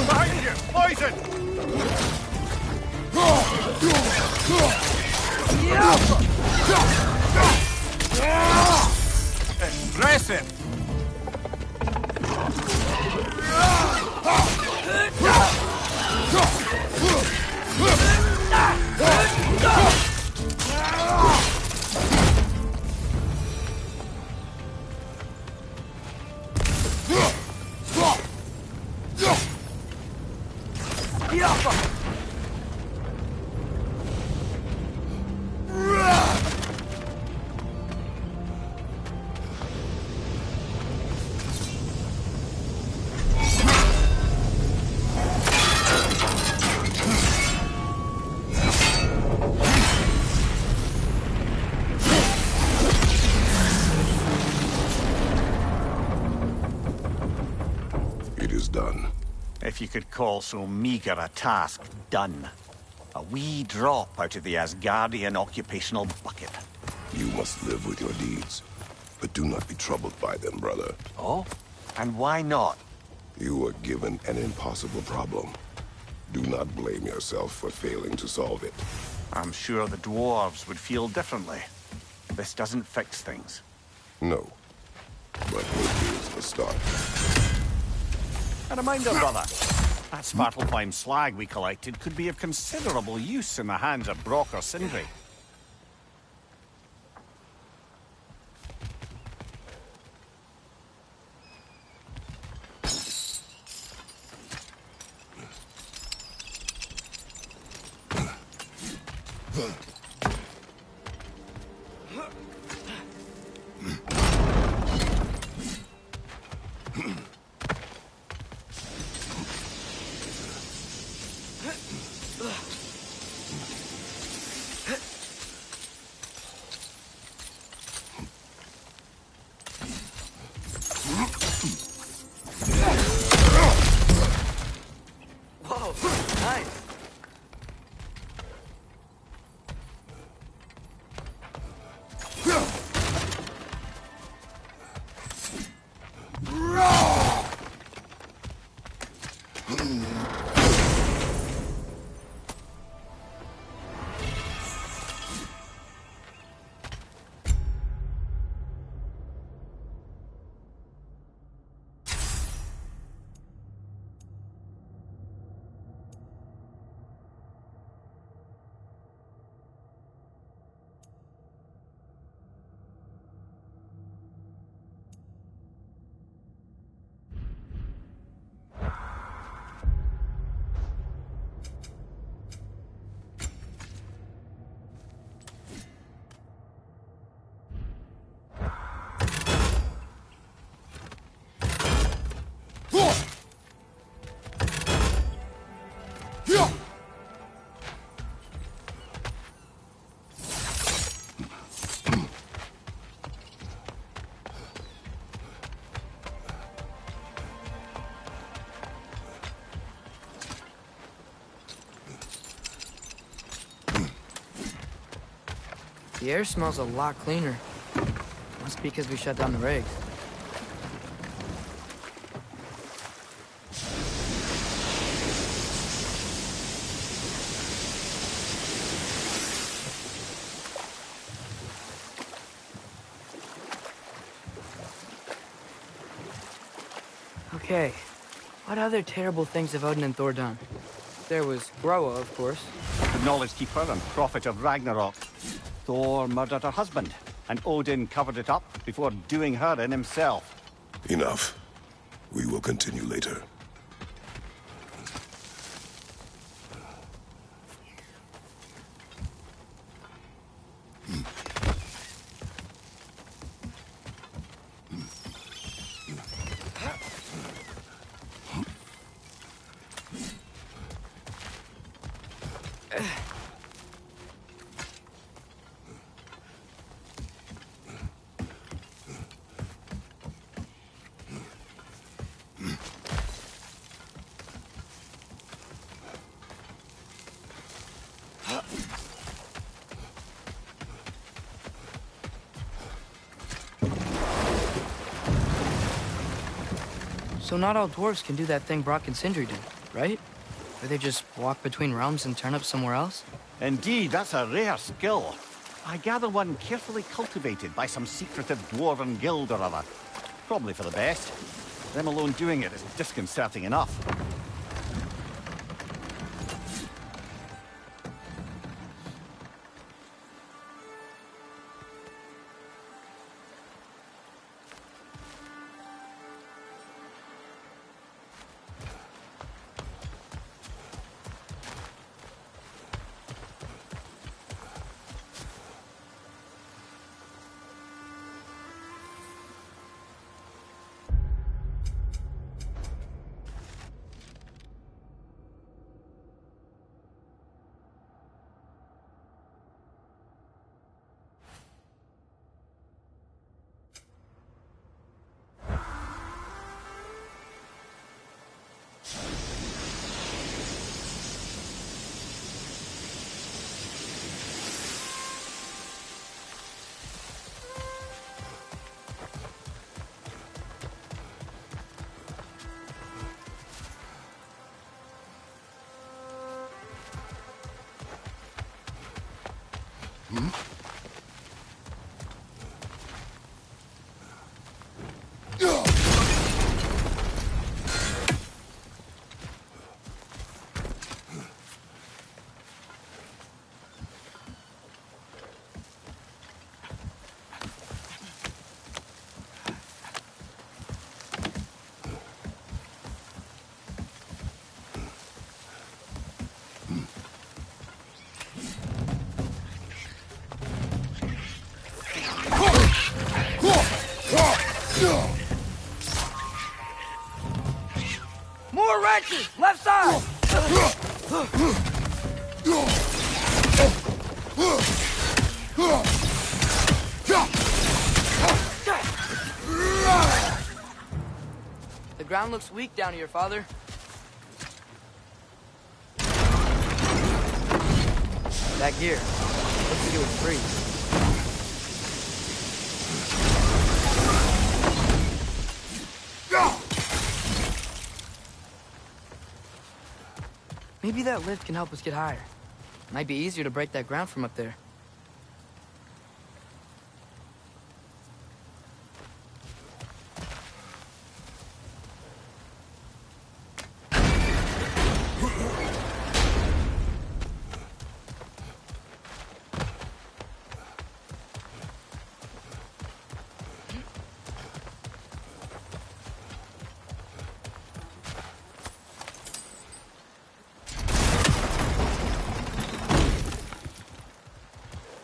Behind you! Poison! Impressive! if you could call so meager a task done. A wee drop out of the Asgardian occupational bucket. You must live with your deeds, but do not be troubled by them, brother. Oh? And why not? You were given an impossible problem. Do not blame yourself for failing to solve it. I'm sure the dwarves would feel differently. This doesn't fix things. No, but it is a start. A reminder, brother. That Svartalfheim slag we collected could be of considerable use in the hands of Brock or Sindri. Whoa, nice. The air smells a lot cleaner. Must be because we shut down the rigs. Okay, what other terrible things have Odin and Thor done? There was Groa, of course. The Knowledge Keeper and Prophet of Ragnarok. Thor murdered her husband, and Odin covered it up before doing her in himself. Enough. We will continue later. So not all dwarves can do that thing Brock and Sindri do, right? Where they just walk between realms and turn up somewhere else? Indeed, that's a rare skill. I gather one carefully cultivated by some secretive dwarven guild or other. Probably for the best. Them alone doing it is disconcerting enough. Left side! The ground looks weak down here, Father. That gear. Looks like it would freeze. Maybe that lift can help us get higher. Might be easier to break that ground from up there.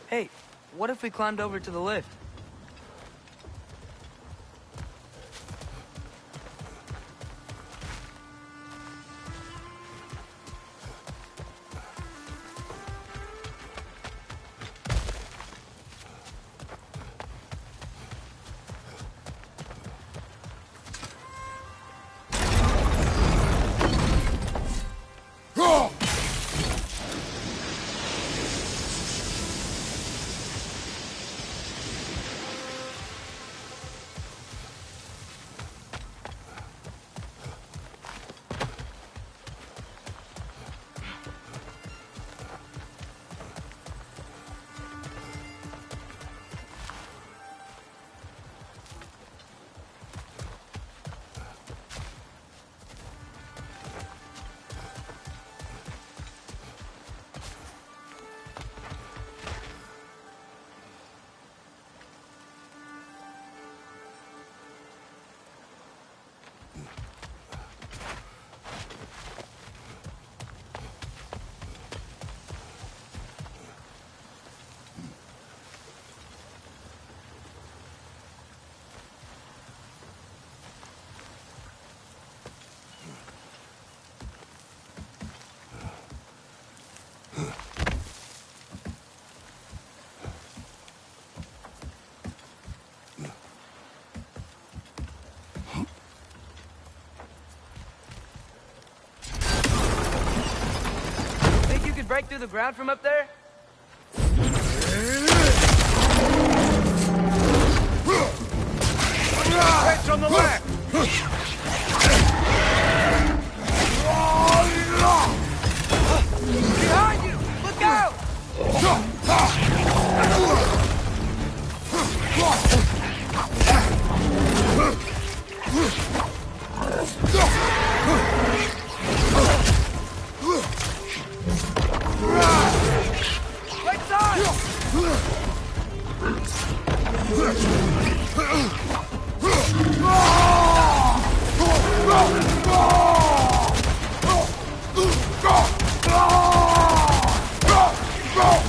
Hey, what if we climbed over to the lift? Break through the ground from up there? Heads on the left! Behind you! Look out! Right side!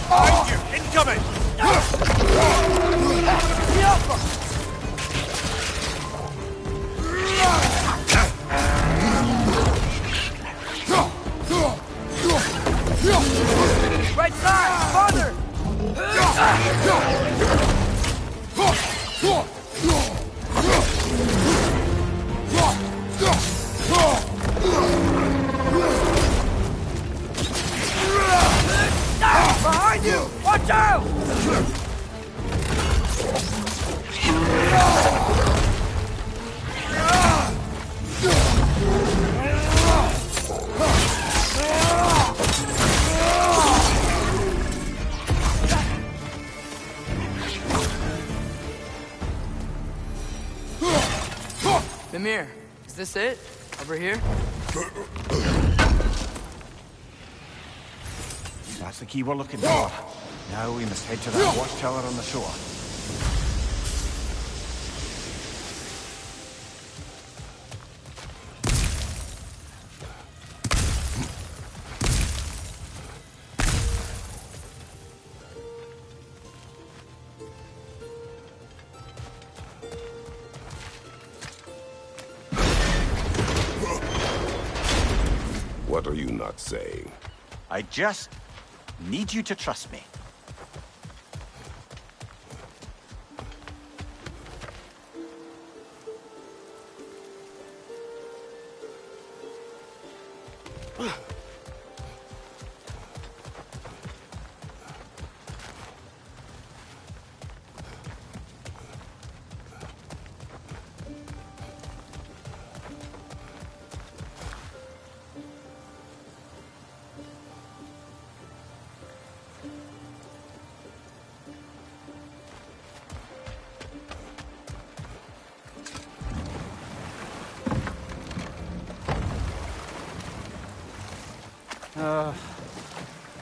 Behind you! Incoming! Right side! Farther! Behind you! Watch out! Mimir, is this it? Over here? That's the key we're looking for. Now we must head to that watchtower on the shore. What are you not saying? I just need you to trust me.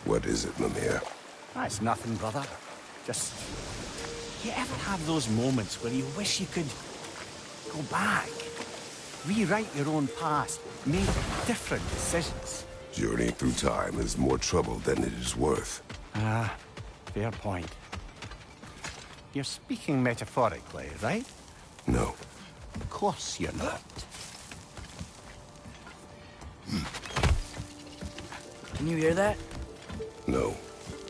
What is it, Mimir? That's nothing, brother. Just... You ever have those moments where you wish you could go back? Rewrite your own past, make different decisions? Journeying through time is more trouble than it is worth. Ah, fair point. You're speaking metaphorically, right? No. Of course you're not. Can you hear that? No.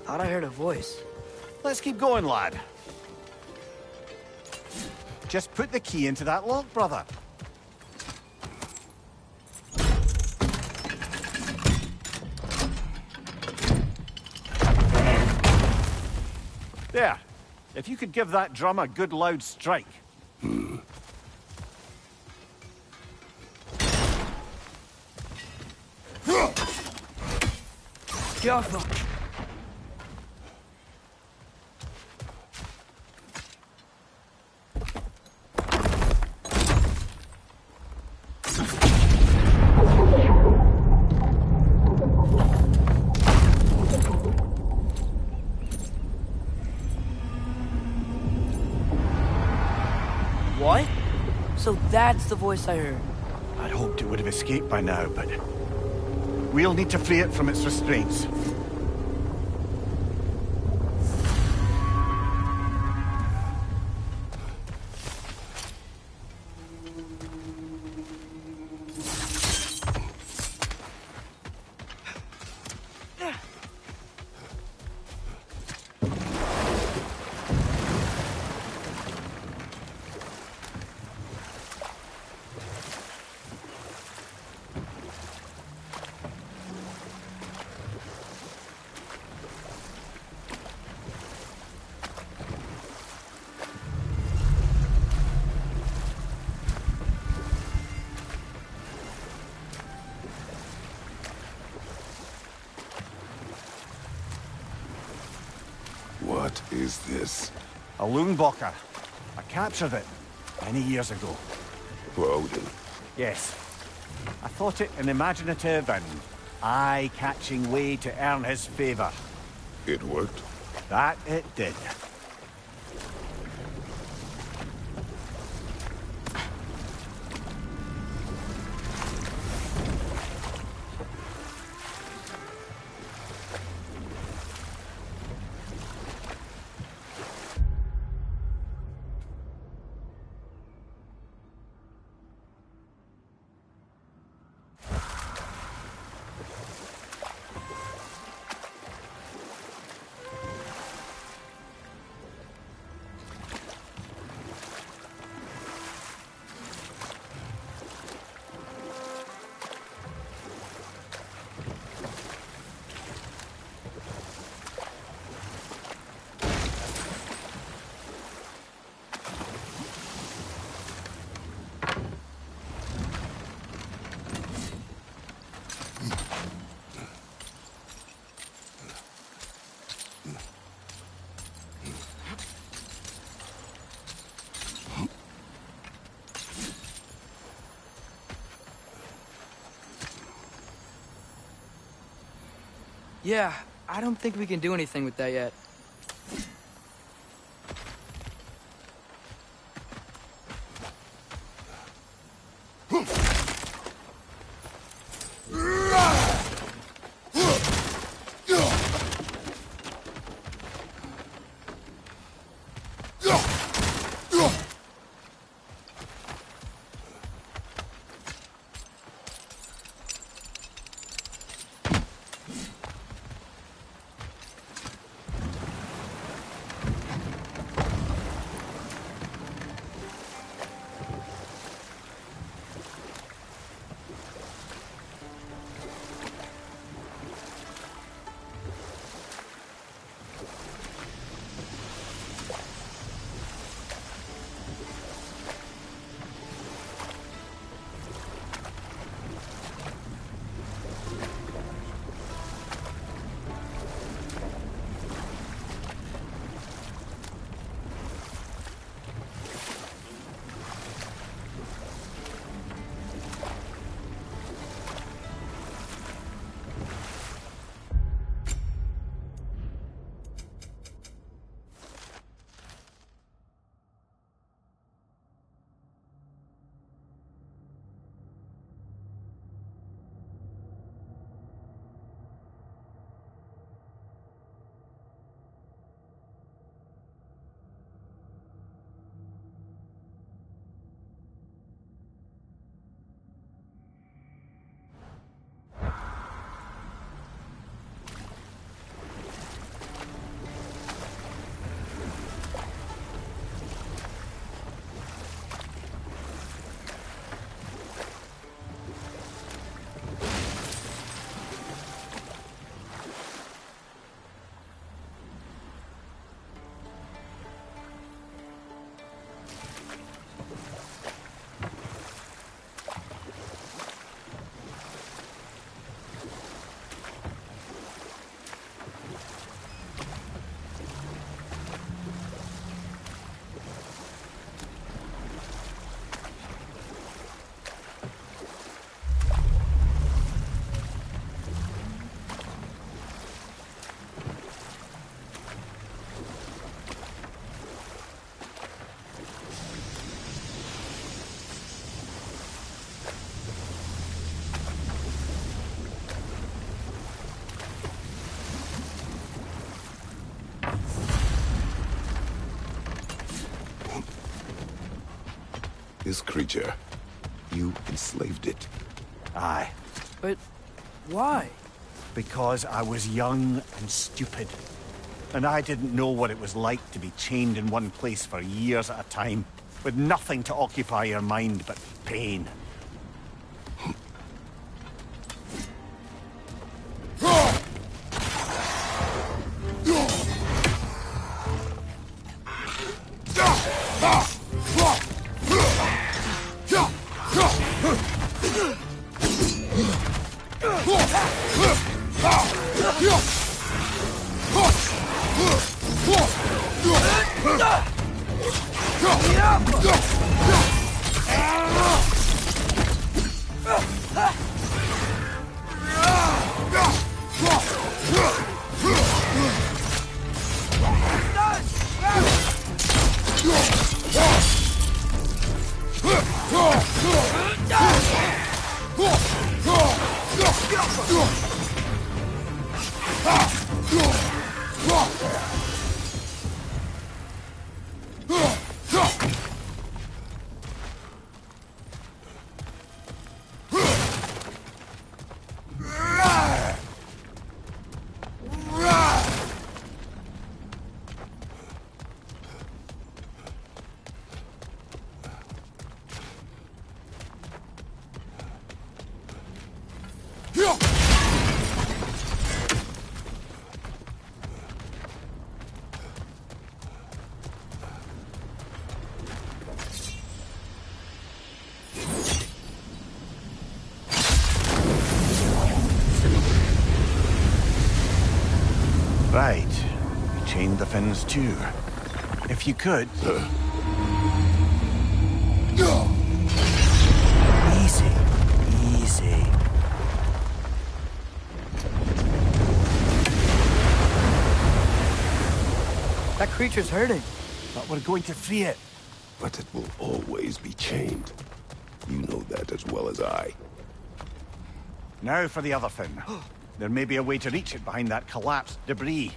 Thought I heard a voice. Let's keep going, lad. Just put the key into that lock, brother. There. If you could give that drum a good loud strike. Jaffa! What? So that's the voice I heard. I'd hoped it would have escaped by now, but... we'll need to free it from its restraints. What is this? A Loonbocker. I captured it many years ago. For Odin. Yes. I thought it an imaginative and eye-catching way to earn his favor. It worked? That it did. Yeah, I don't think we can do anything with that yet. This creature, you enslaved it. Aye. But why? Because I was young and stupid. And I didn't know what it was like to be chained in one place for years at a time, with nothing to occupy your mind but pain. Right. You chained the fins too. If you could... Easy. Easy. That creature's hurting. But we're going to free it. But it will always be chained. You know that as well as I. Now for the other fin. There may be a way to reach it behind that collapsed debris.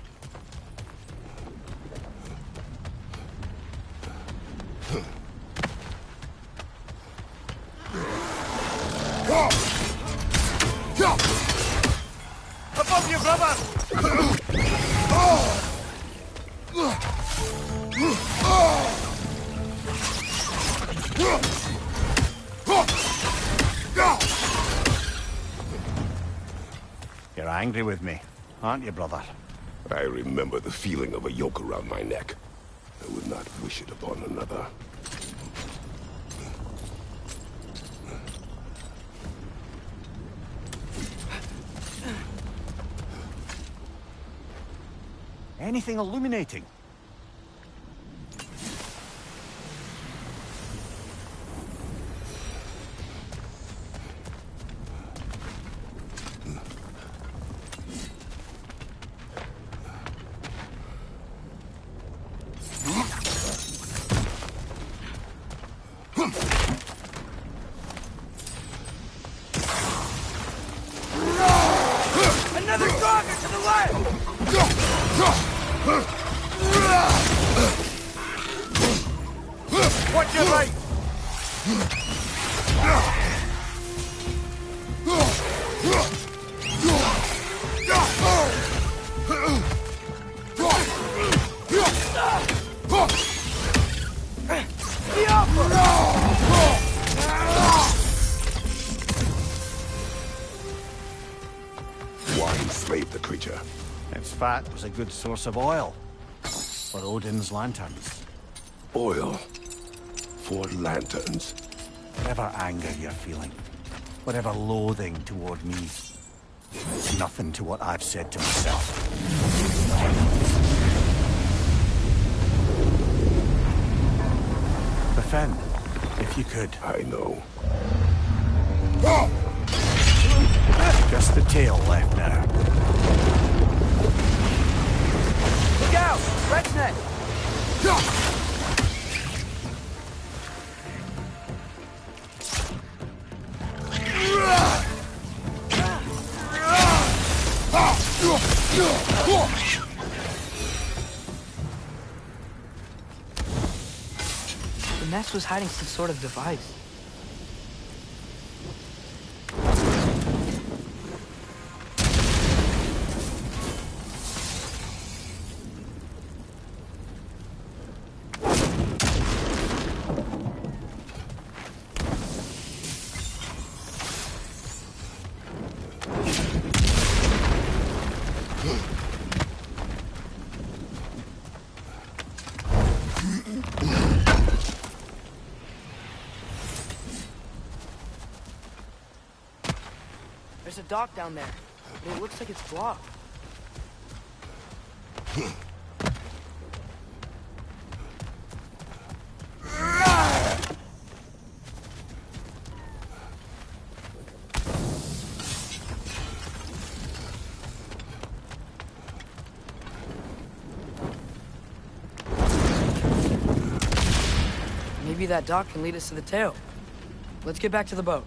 Above you, brother! You're angry with me, aren't you, brother? I remember the feeling of a yoke around my neck. I would not wish it upon another. Anything illuminating? Another dogger to the left! Watch your right! Why enslave the creature? Its fat was a good source of oil for Odin's lanterns. Oil. For lanterns. Whatever anger you're feeling, whatever loathing toward me, it's nothing to what I've said to myself. The fin, if you could. I know. Just the tail left now. Look out! Red's neck! The nest was hiding some sort of device. There's a dock down there, but it looks like it's blocked. Maybe that dock can lead us to the tail. Let's get back to the boat.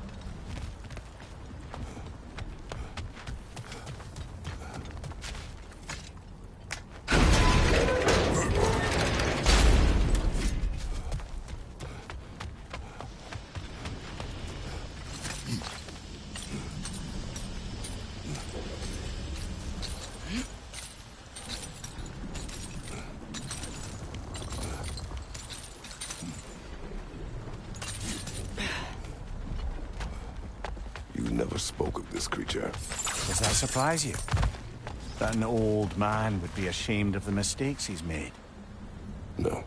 Never spoke of this creature. Does that surprise you? That an old man would be ashamed of the mistakes he's made? No.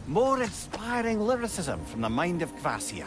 More inspiring lyricism from the mind of Kvasir.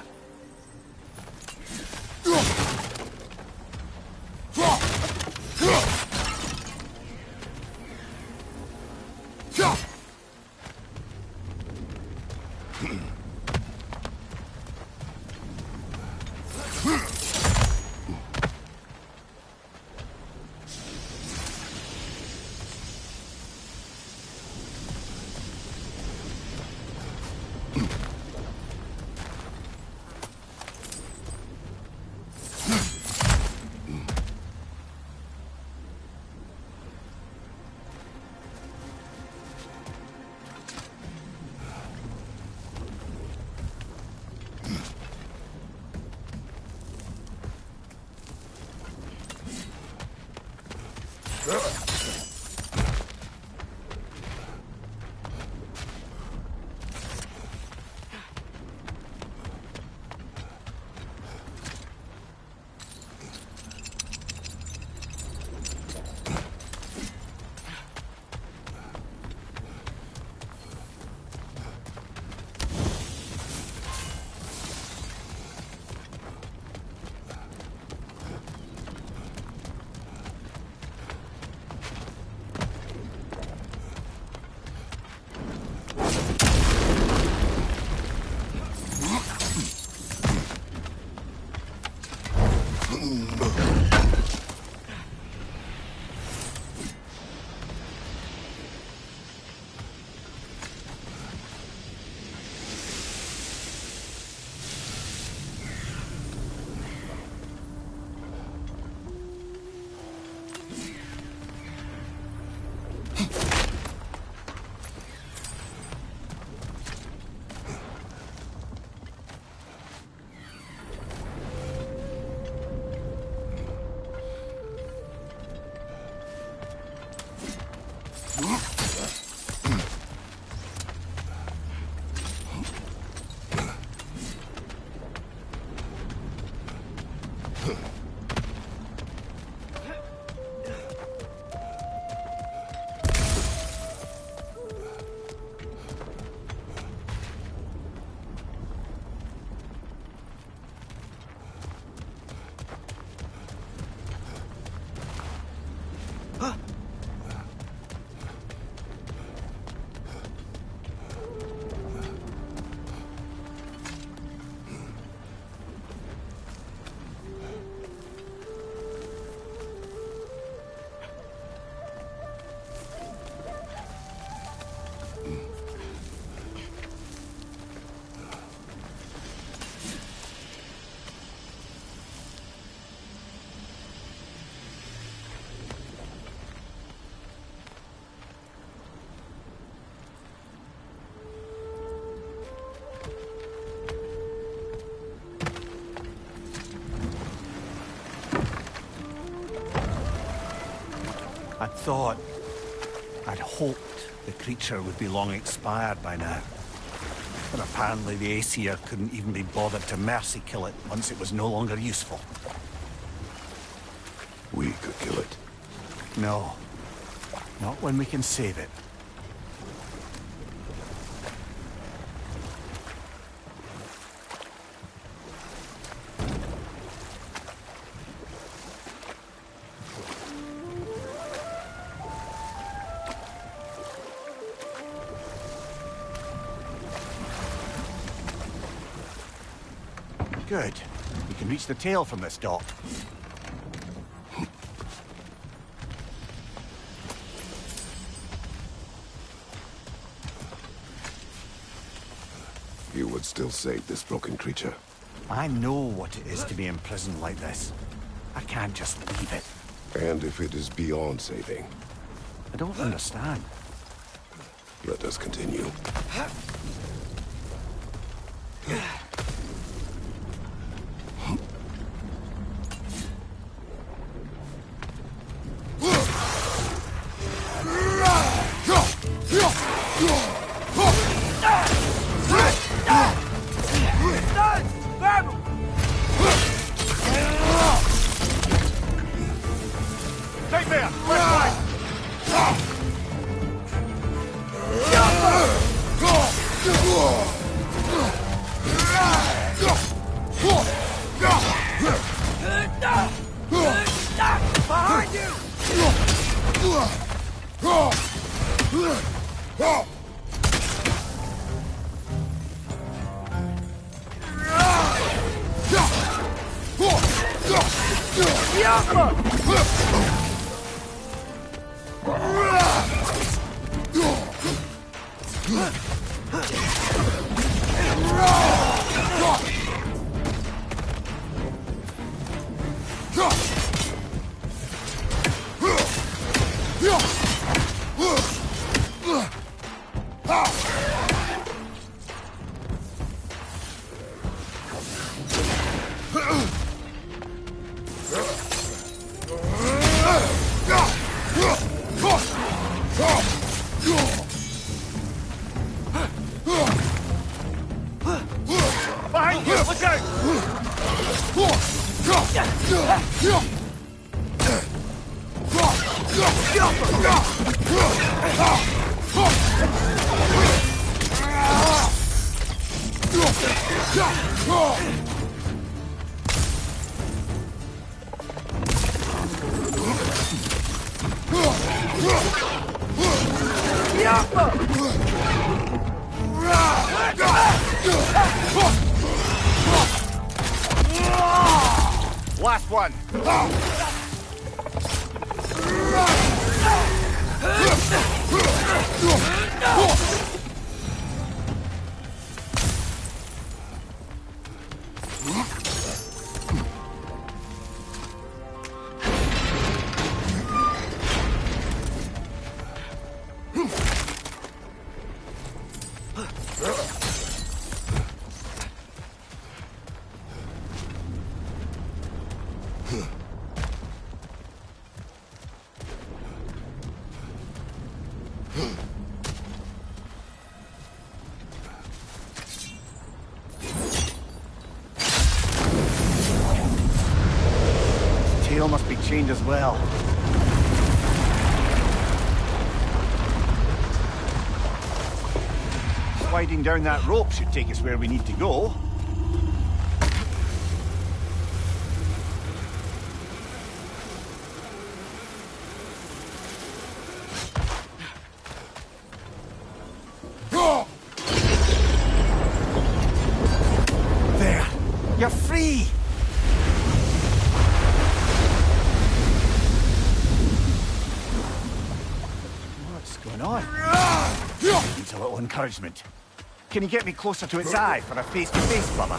I'd hoped the creature would be long expired by now. But apparently the Aesir couldn't even be bothered to mercy kill it once it was no longer useful. We could kill it. No. Not when we can save it. Good. We can reach the tail from this dock. You would still save this broken creature. I know what it is to be imprisoned like this. I can't just leave it. And if it is beyond saving, I don't understand. let us continue. Last one! Tail must be chained as well. Sliding down that rope should take us where we need to go. There! You're free! What's going on? Needs a little encouragement. Can you get me closer to its eye for a face-to-face, brother?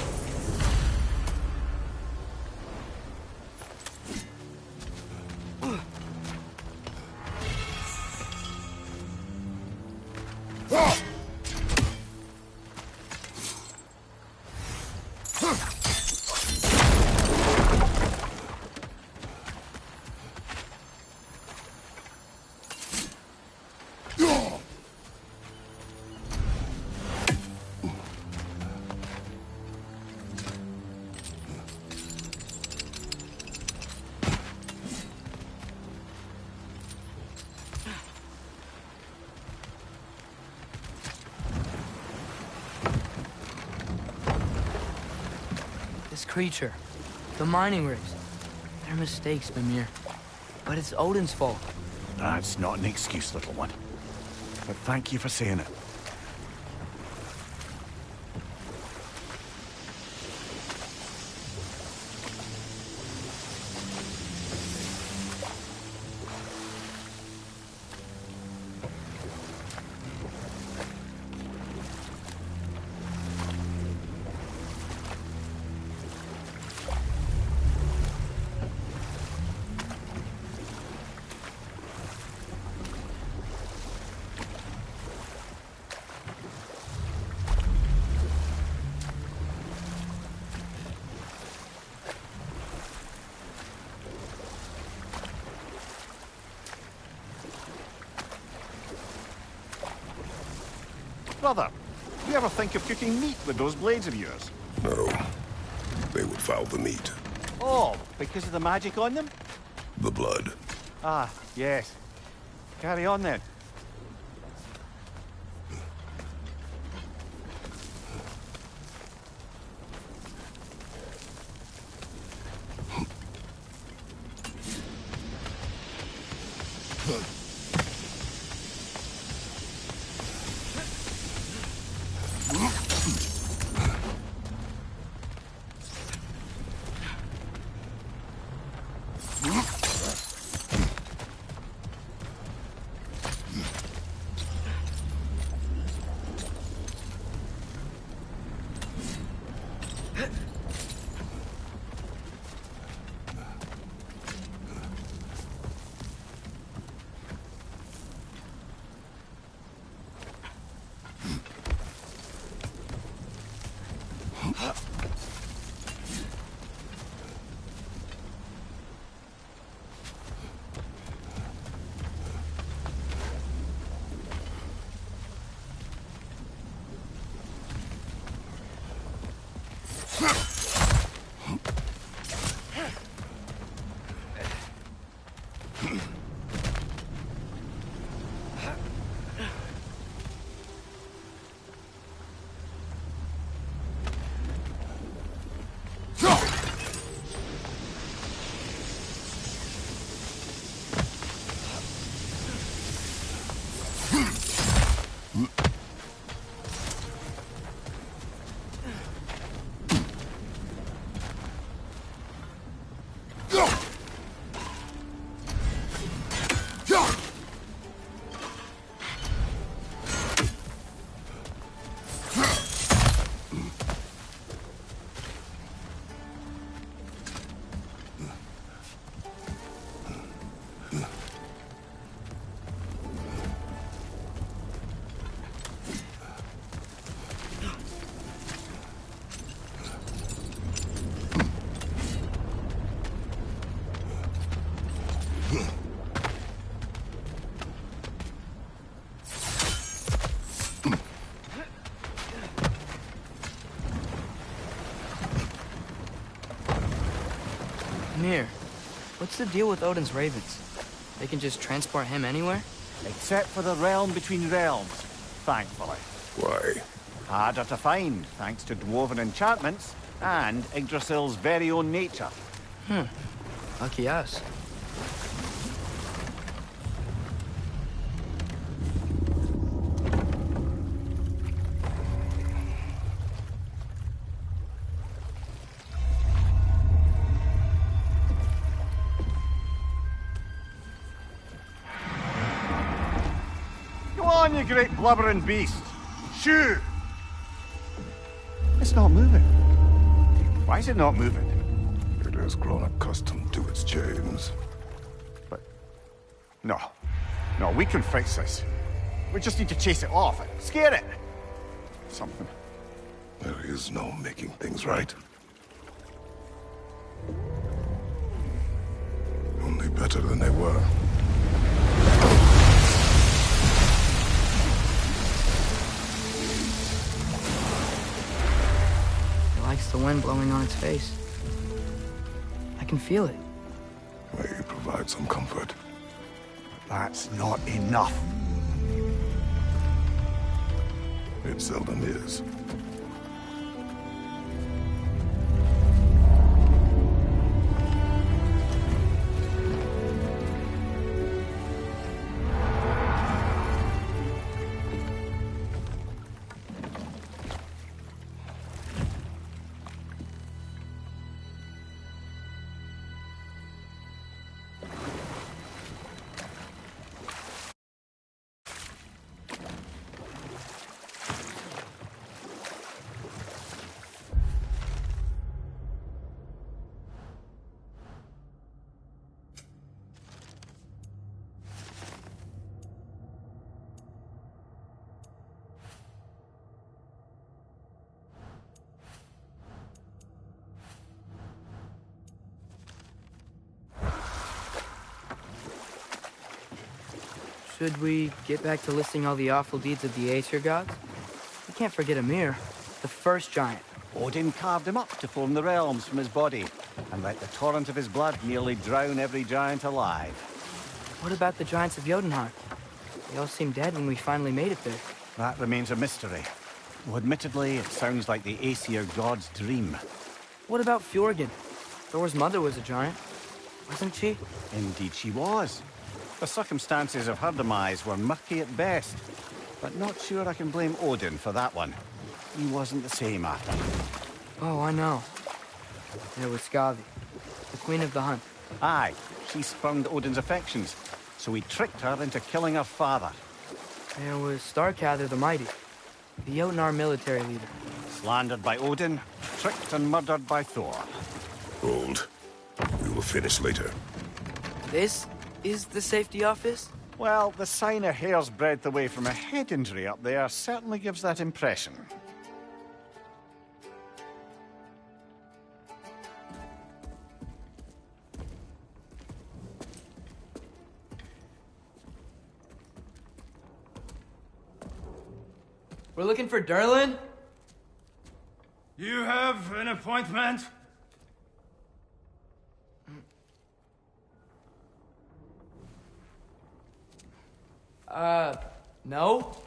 creature, the mining rigs. They're mistakes, Mimir. But it's Odin's fault. That's not an excuse, little one. But thank you for saying it. Brother, do you ever think of cooking meat with those blades of yours? No. They would foul the meat. Oh, because of the magic on them? The blood. Ah, yes. Carry on then. Mimir, what's the deal with Odin's ravens? They can just transport him anywhere? Except for the realm between realms, thankfully. Why? Harder to find, thanks to dwarven enchantments and Yggdrasil's very own nature. Lucky us. Go on, you great blubbering beast. Shoo! It's not moving. Why is it not moving? It has grown accustomed to its chains. But... No. No, we can fix this. We just need to chase it off and scare it. Something. There is no making things right. Only better than they were. It likes the wind blowing on its face. I can feel it. May provide some comfort. That's not enough. It seldom is. Should we get back to listing all the awful deeds of the Aesir gods? We can't forget Ymir, the first giant. Odin carved him up to form the realms from his body, and let the torrent of his blood nearly drown every giant alive. What about the giants of Jotunheim? They all seemed dead when we finally made it there. That remains a mystery. Though admittedly, it sounds like the Aesir god's dream. What about Fjorgyn? Thor's mother was a giant, wasn't she? Indeed she was. The circumstances of her demise were murky at best, but not sure I can blame Odin for that one. He wasn't the same after. Oh, I know. There was Skavi, the queen of the hunt. Aye, she spurned Odin's affections, so he tricked her into killing her father. There was Starkather the Mighty, the Jotnar military leader. Slandered by Odin, tricked and murdered by Thor. Hold. We will finish later. This is the safety office? Well, the sign a hair's breadth away from a head injury up there certainly gives that impression. We're looking for Durlin? You have an appointment? No.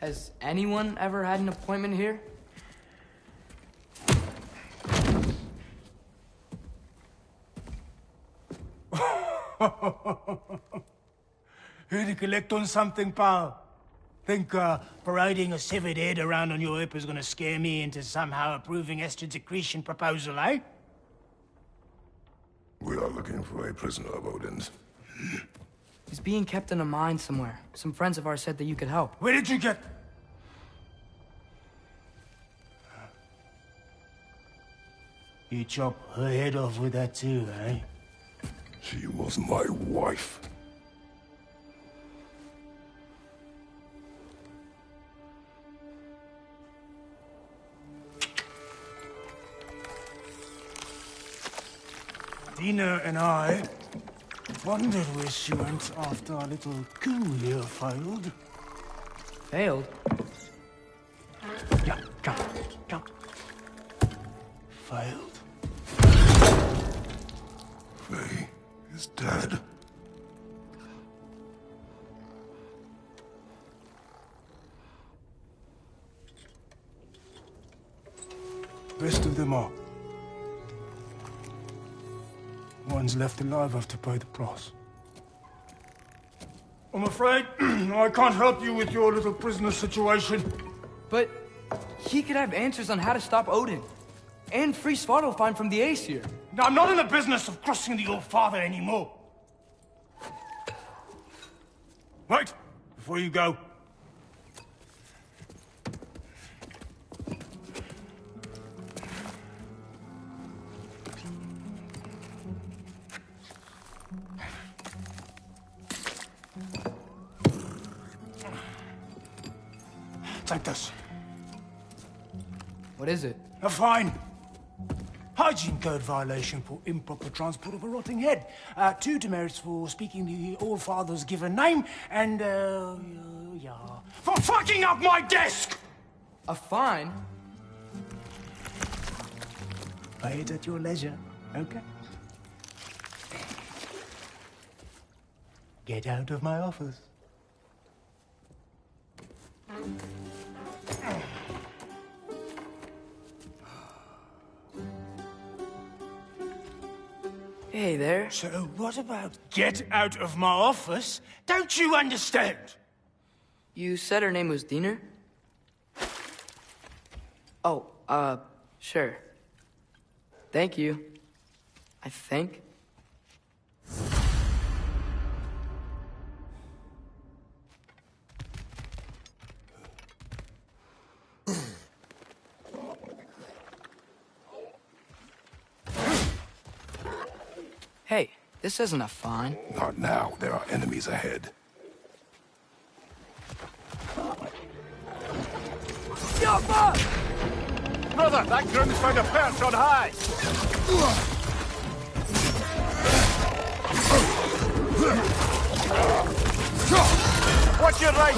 Has anyone ever had an appointment here? Here to collect on something, pal? Think, parading a severed head around on your hip is gonna scare me into somehow approving Estrid's accretion proposal, eh? We are looking for a prisoner of Odin's. He's being kept in a mine somewhere. Some friends of ours said that you could help. Where did you get... You chop her head off with that too, eh? She was my wife. Dina and I wondered where she went after our little coup here failed. Failed? Yeah, come. Failed. Faye is dead. Rest of them are. One's left alive have to pay the price. I'm afraid I can't help you with your little prisoner situation. But he could have answers on how to stop Odin. And free Svartalfheim from the Aesir. Now, I'm not in the business of crossing the old father anymore. Right, before you go. Take this. What is it? A fine. Hygiene code violation for improper transport of a rotting head. 2 demerits for speaking the All-Father's given name, and, yeah. For fucking up my desk! A fine? Pay it at your leisure, okay? Get out of my office. Hey there. So what about get out of my office? Don't you understand? You said her name was Diener? Oh, sure. Thank you. I think. Hey, this isn't a fine. Not now. There are enemies ahead. Brother, that groom's found a perch on high! right!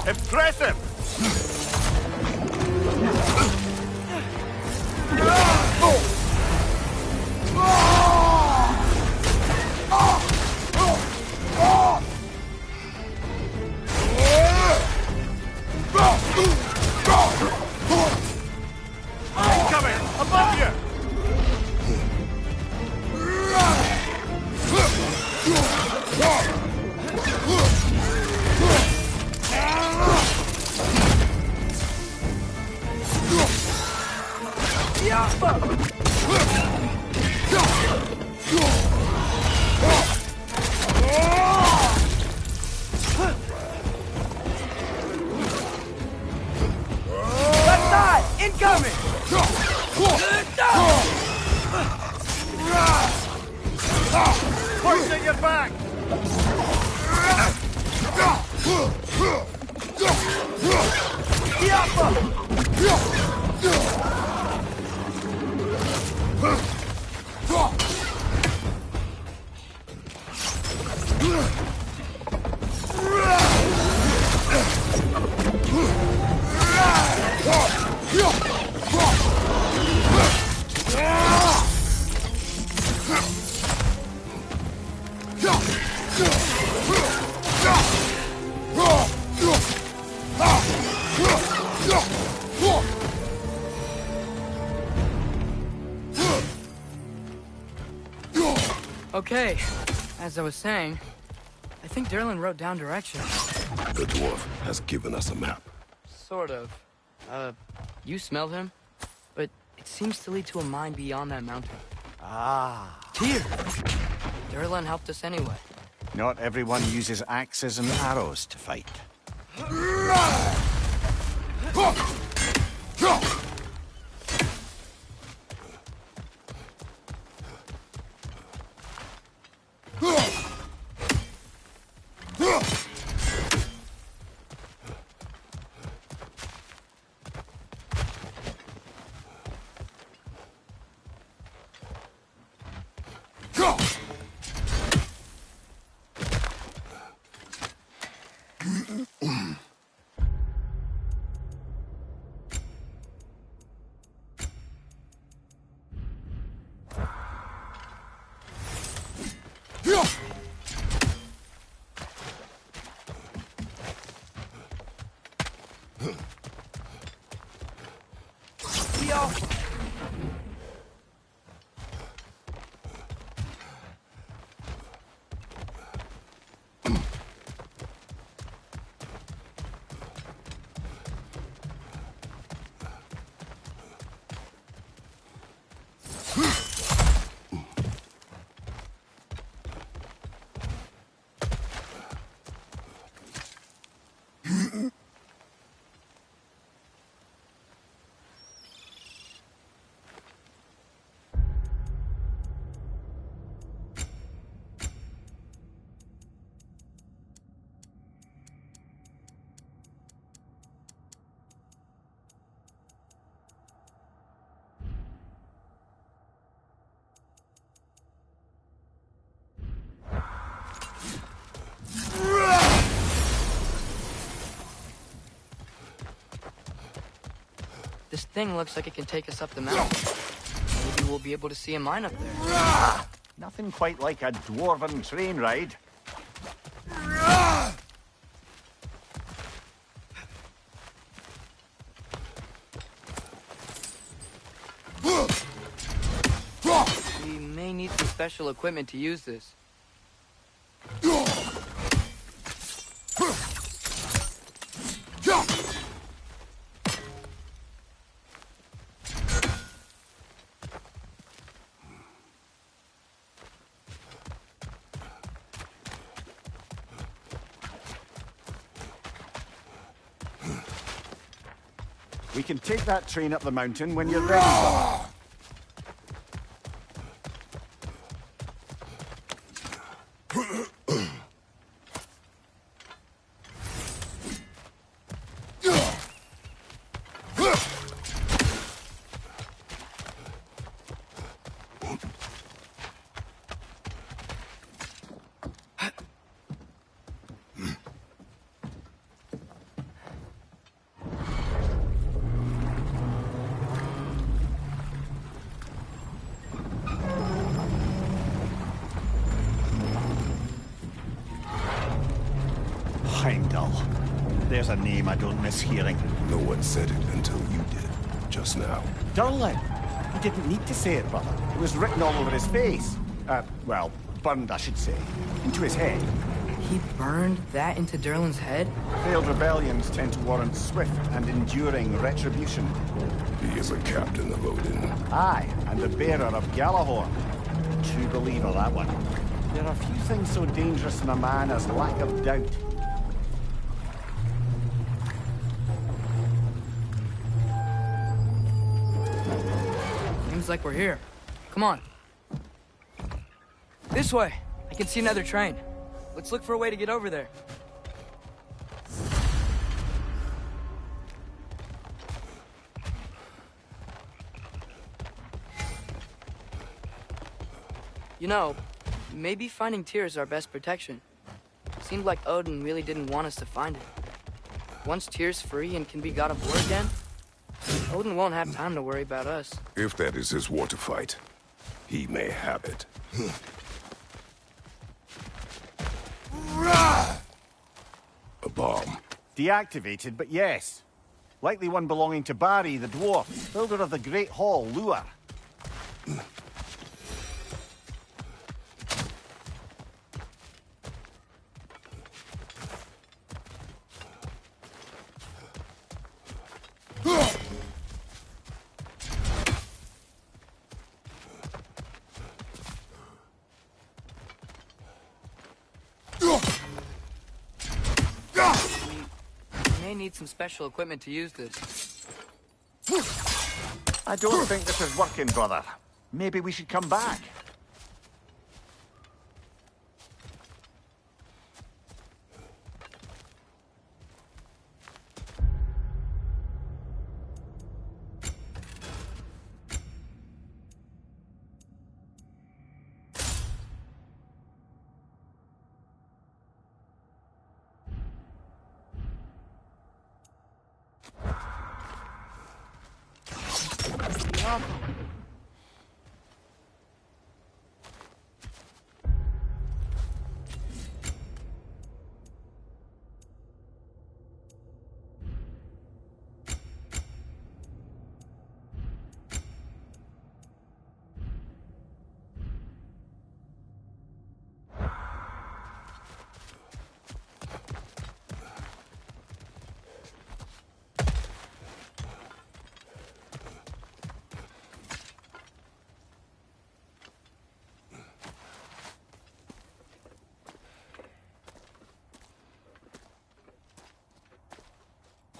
Impressive! Incoming! Above you! Left side! Incoming! Hoisting your back! Okay, as I was saying, I think Derlin wrote down directions. The dwarf has given us a map. Sort of. You smelled him? But it seems to lead to a mine beyond that mountain. Ah. Here! Derlin helped us anyway. Not everyone uses axes and arrows to fight. This thing looks like it can take us up the mountain. Maybe we'll be able to see a mine up there. Nothing quite like a dwarven train ride. We may need some special equipment to use this. We can take that train up the mountain when you're ready, brother. Heimdall. There's a name I don't miss hearing. No one said it until you did, just now. Durlin! He didn't need to say it, brother. It was written all over his face. Well, burned, I should say. Into his head. He burned that into Durlin's head? Failed rebellions tend to warrant swift and enduring retribution. He is a captain of Odin. Aye, and the bearer of Galahorn. True believer, that one. There are few things so dangerous in a man as lack of doubt. Seems like we're here. Come on. This way. I can see another train. Let's look for a way to get over there. You know, maybe finding Tyr is our best protection. Seemed like Odin really didn't want us to find it. Once Tyr's free and can be god of war again, Odin won't have time to worry about us. If that is his war to fight, he may have it. A bomb. Deactivated, but yes. Likely one belonging to Barry, the dwarf, builder of the Great Hall, Lure. We may need some special equipment to use this. I don't think this is working, brother. Maybe we should come back.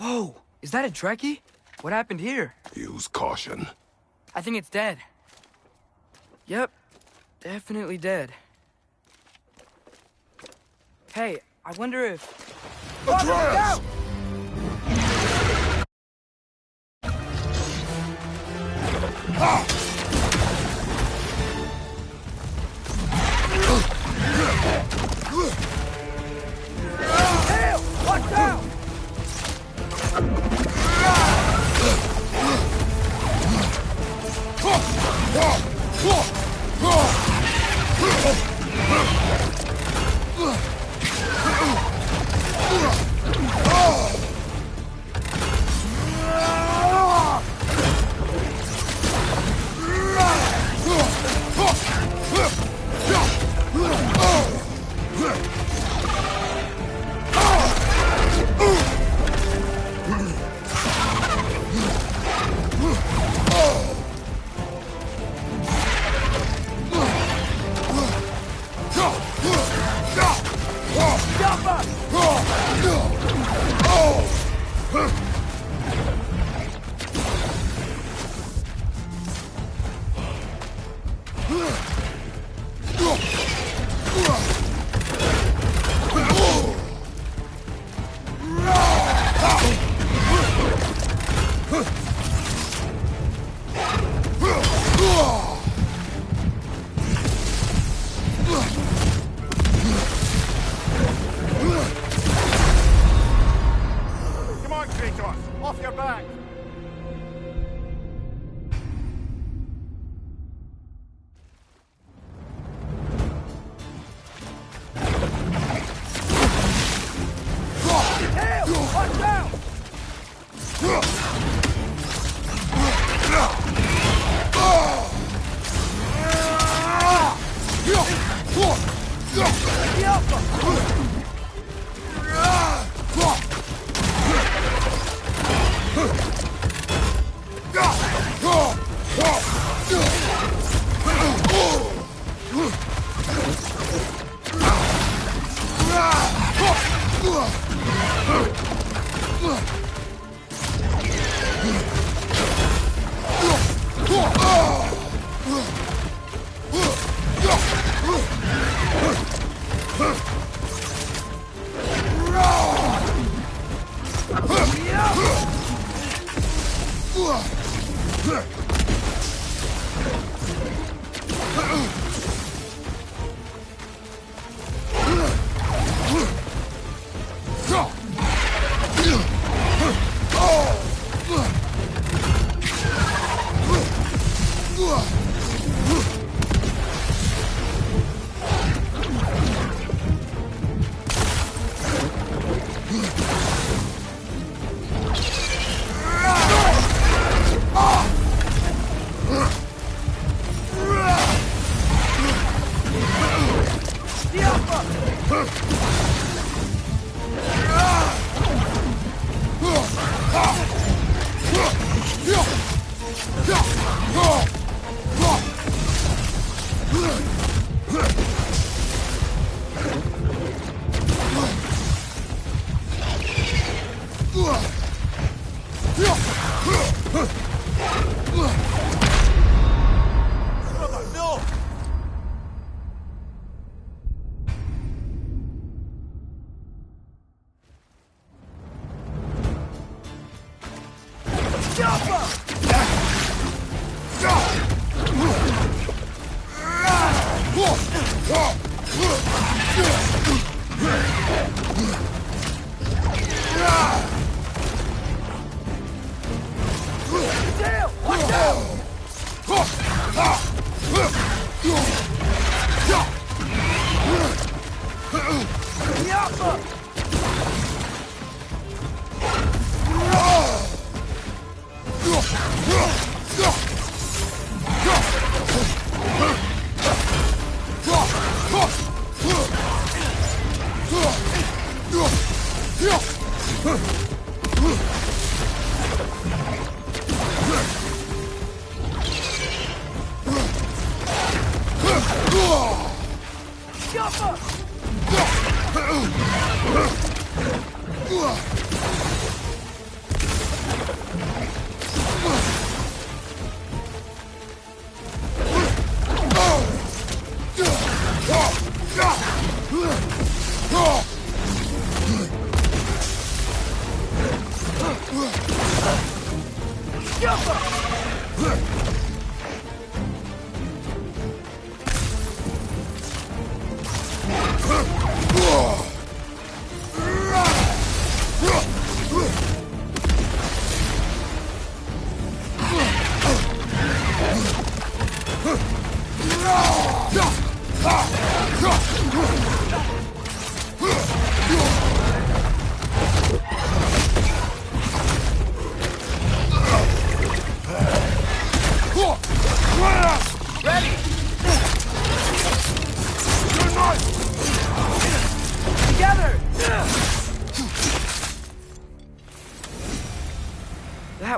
Whoa! Is that a Trekkie? What happened here? Use caution. I think it's dead. Yep. Definitely dead. Hey, I wonder if... Atreus! Watch out! Come on, Kratos! Off your back!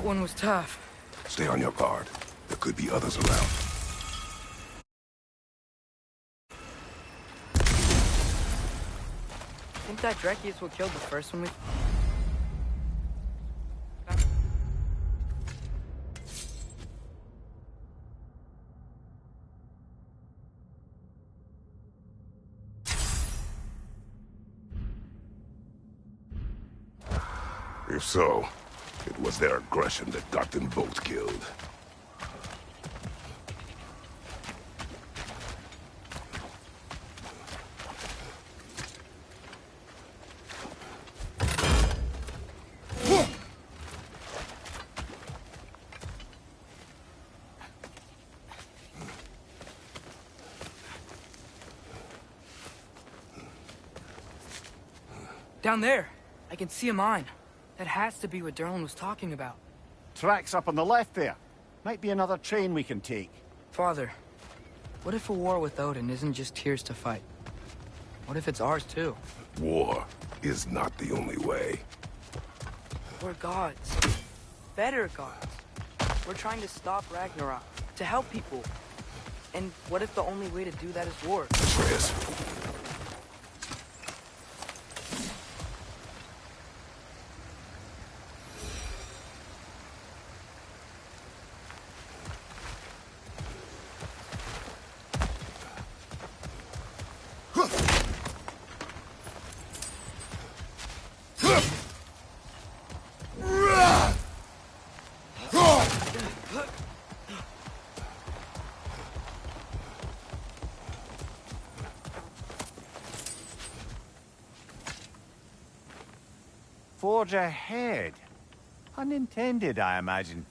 That one was tough. Stay on your guard. There could be others around. Think that Drekius what killed the first one we... If so, it was their aggression that got them both killed. Down there! I can see a mine. That has to be what Derlin was talking about. Tracks up on the left there. Might be another train we can take. Father, what if a war with Odin isn't just Tyr's to fight? What if it's ours too? War is not the only way. We're gods. Better gods. We're trying to stop Ragnarok, to help people. And what if the only way to do that is war? Atreus. Forge ahead. Unintended, I imagine.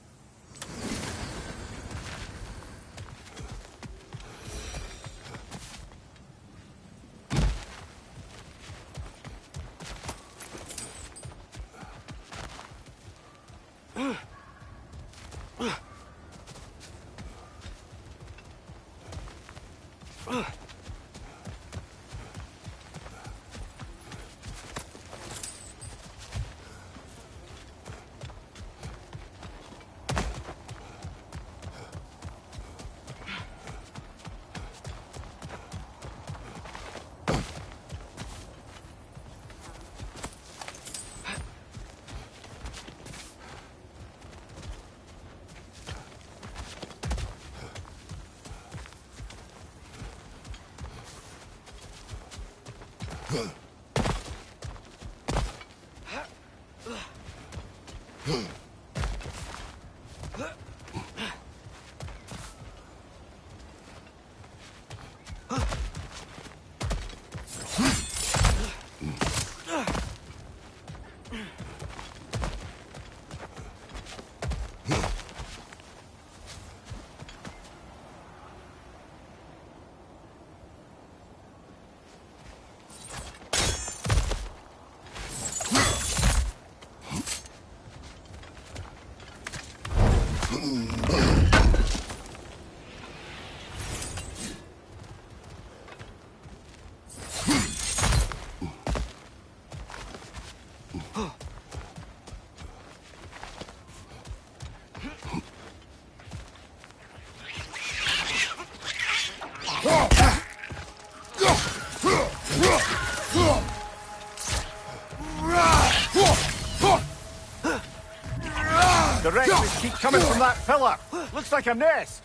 Directions keep coming from that pillar. Looks like a nest.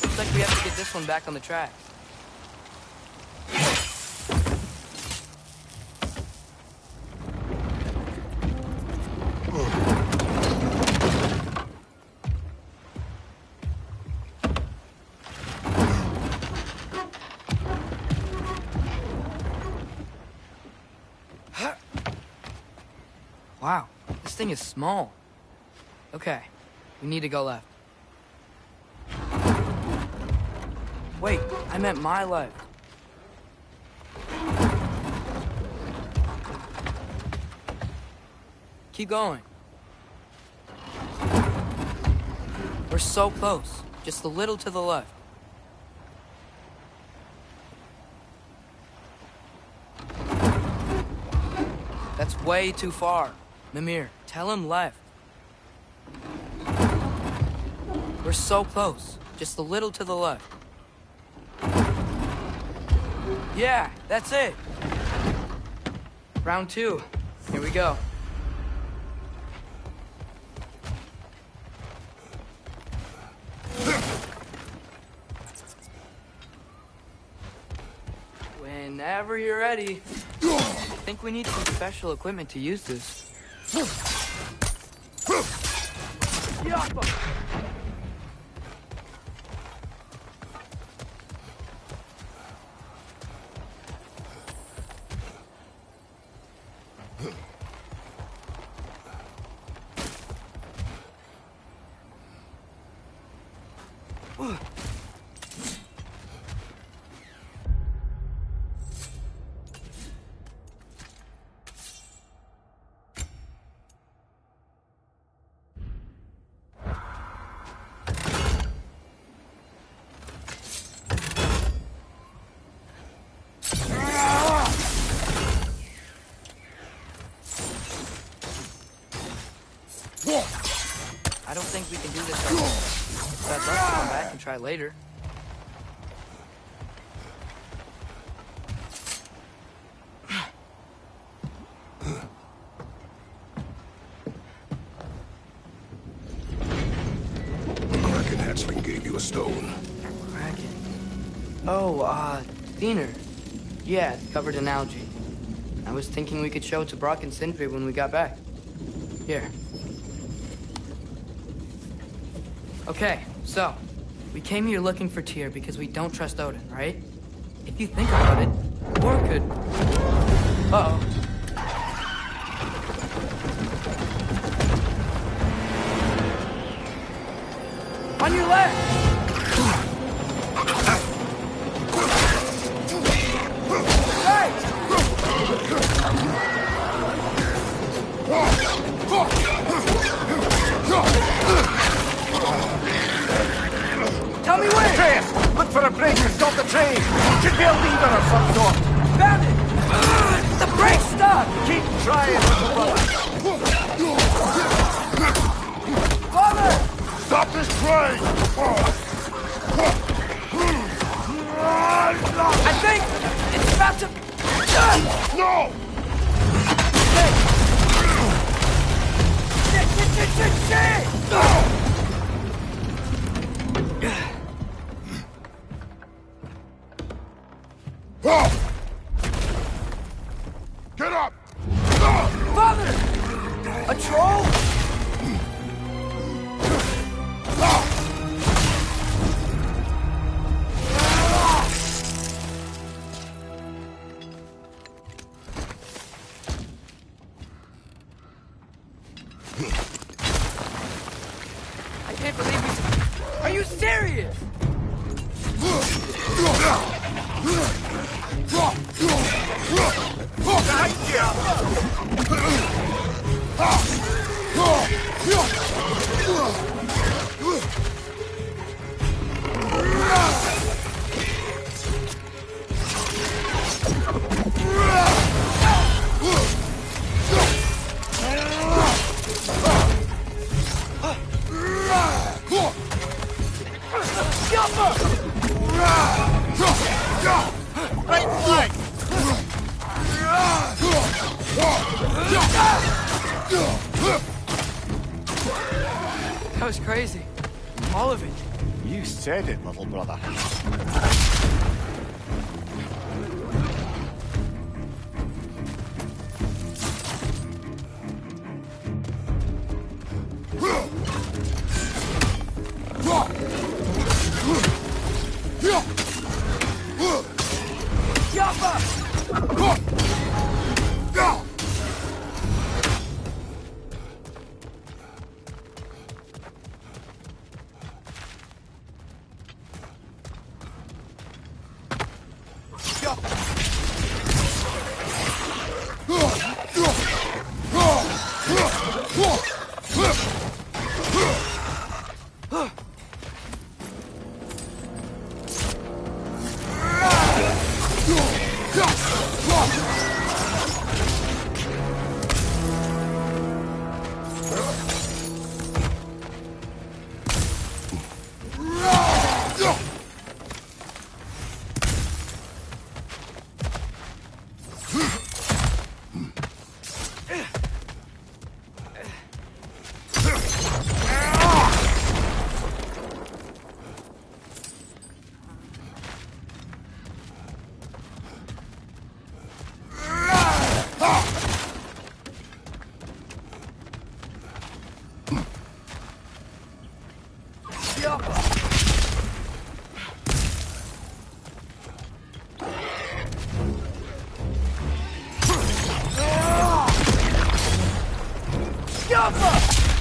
Looks like we have to get this one back on the tracks. Wow, this thing is small. Okay, we need to go left. Wait, I meant my left. Keep going. We're so close. Just a little to the left. That's way too far. Mimir, tell him left. We're so close. Just a little to the left. Yeah, that's it. Round 2. Here we go. Whenever you're ready. I think we need some special equipment to use this. I don't think we can do this right now. But I'd love to come back and try later. The Kraken hatchling gave you a stone. Kraken. Oh, Diener. Yeah, covered in algae. I was thinking we could show it to Brock and Sindri when we got back. Here. Okay, so, we came here looking for Tyr because we don't trust Odin, right? If you think about it, Thor could... Uh-oh. On your left! Right! Tell me where! Atreus, look for a break to stop the train! Should be a lever of some sort! Found it! The brake's stuck! Keep trying, little brother! Father! Stop this train! I think it's about to... No! Shit! Get up! Father! A troll? I can't believe we... Are you serious? Right flank! That was crazy. All of it. You said it, little brother.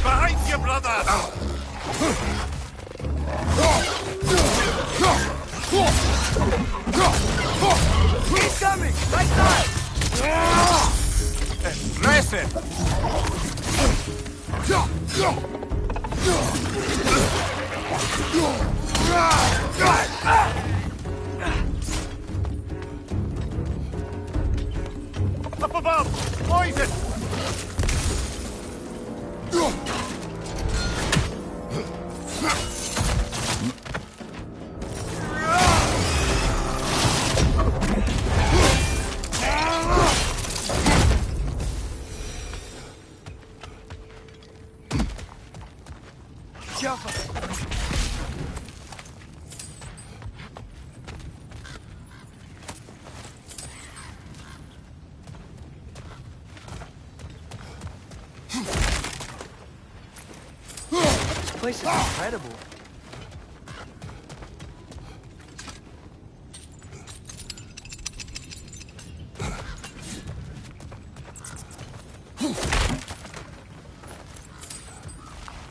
Behind you, brother! He's coming! Right side! Impressive! Up above! Poison! This place is incredible.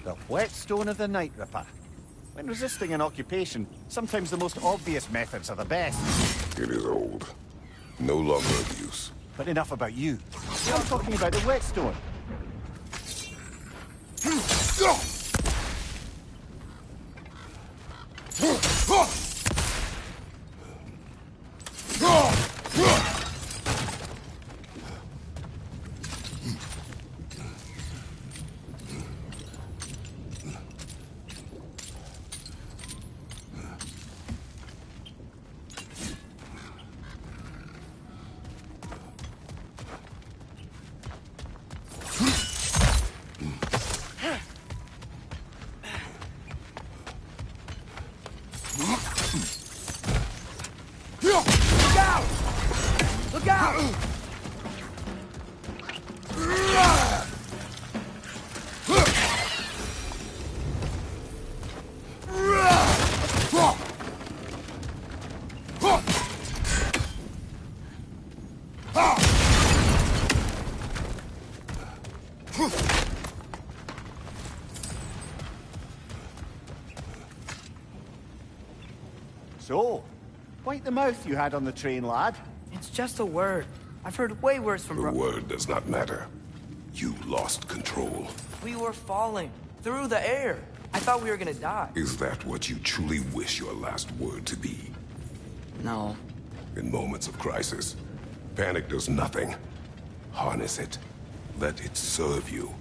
The whetstone of the Night Ripper. When resisting an occupation, sometimes the most obvious methods are the best. It is old. No longer of use. But enough about you. I'm talking about the whetstone. Look out! So, wipe the mouth you had on the train, lad. It's just a word. I've heard way worse from The word does not matter. You lost control. We were falling through the air. I thought we were gonna die. Is that what you truly wish your last word to be? No. In moments of crisis, panic does nothing. Harness it. Let it serve you.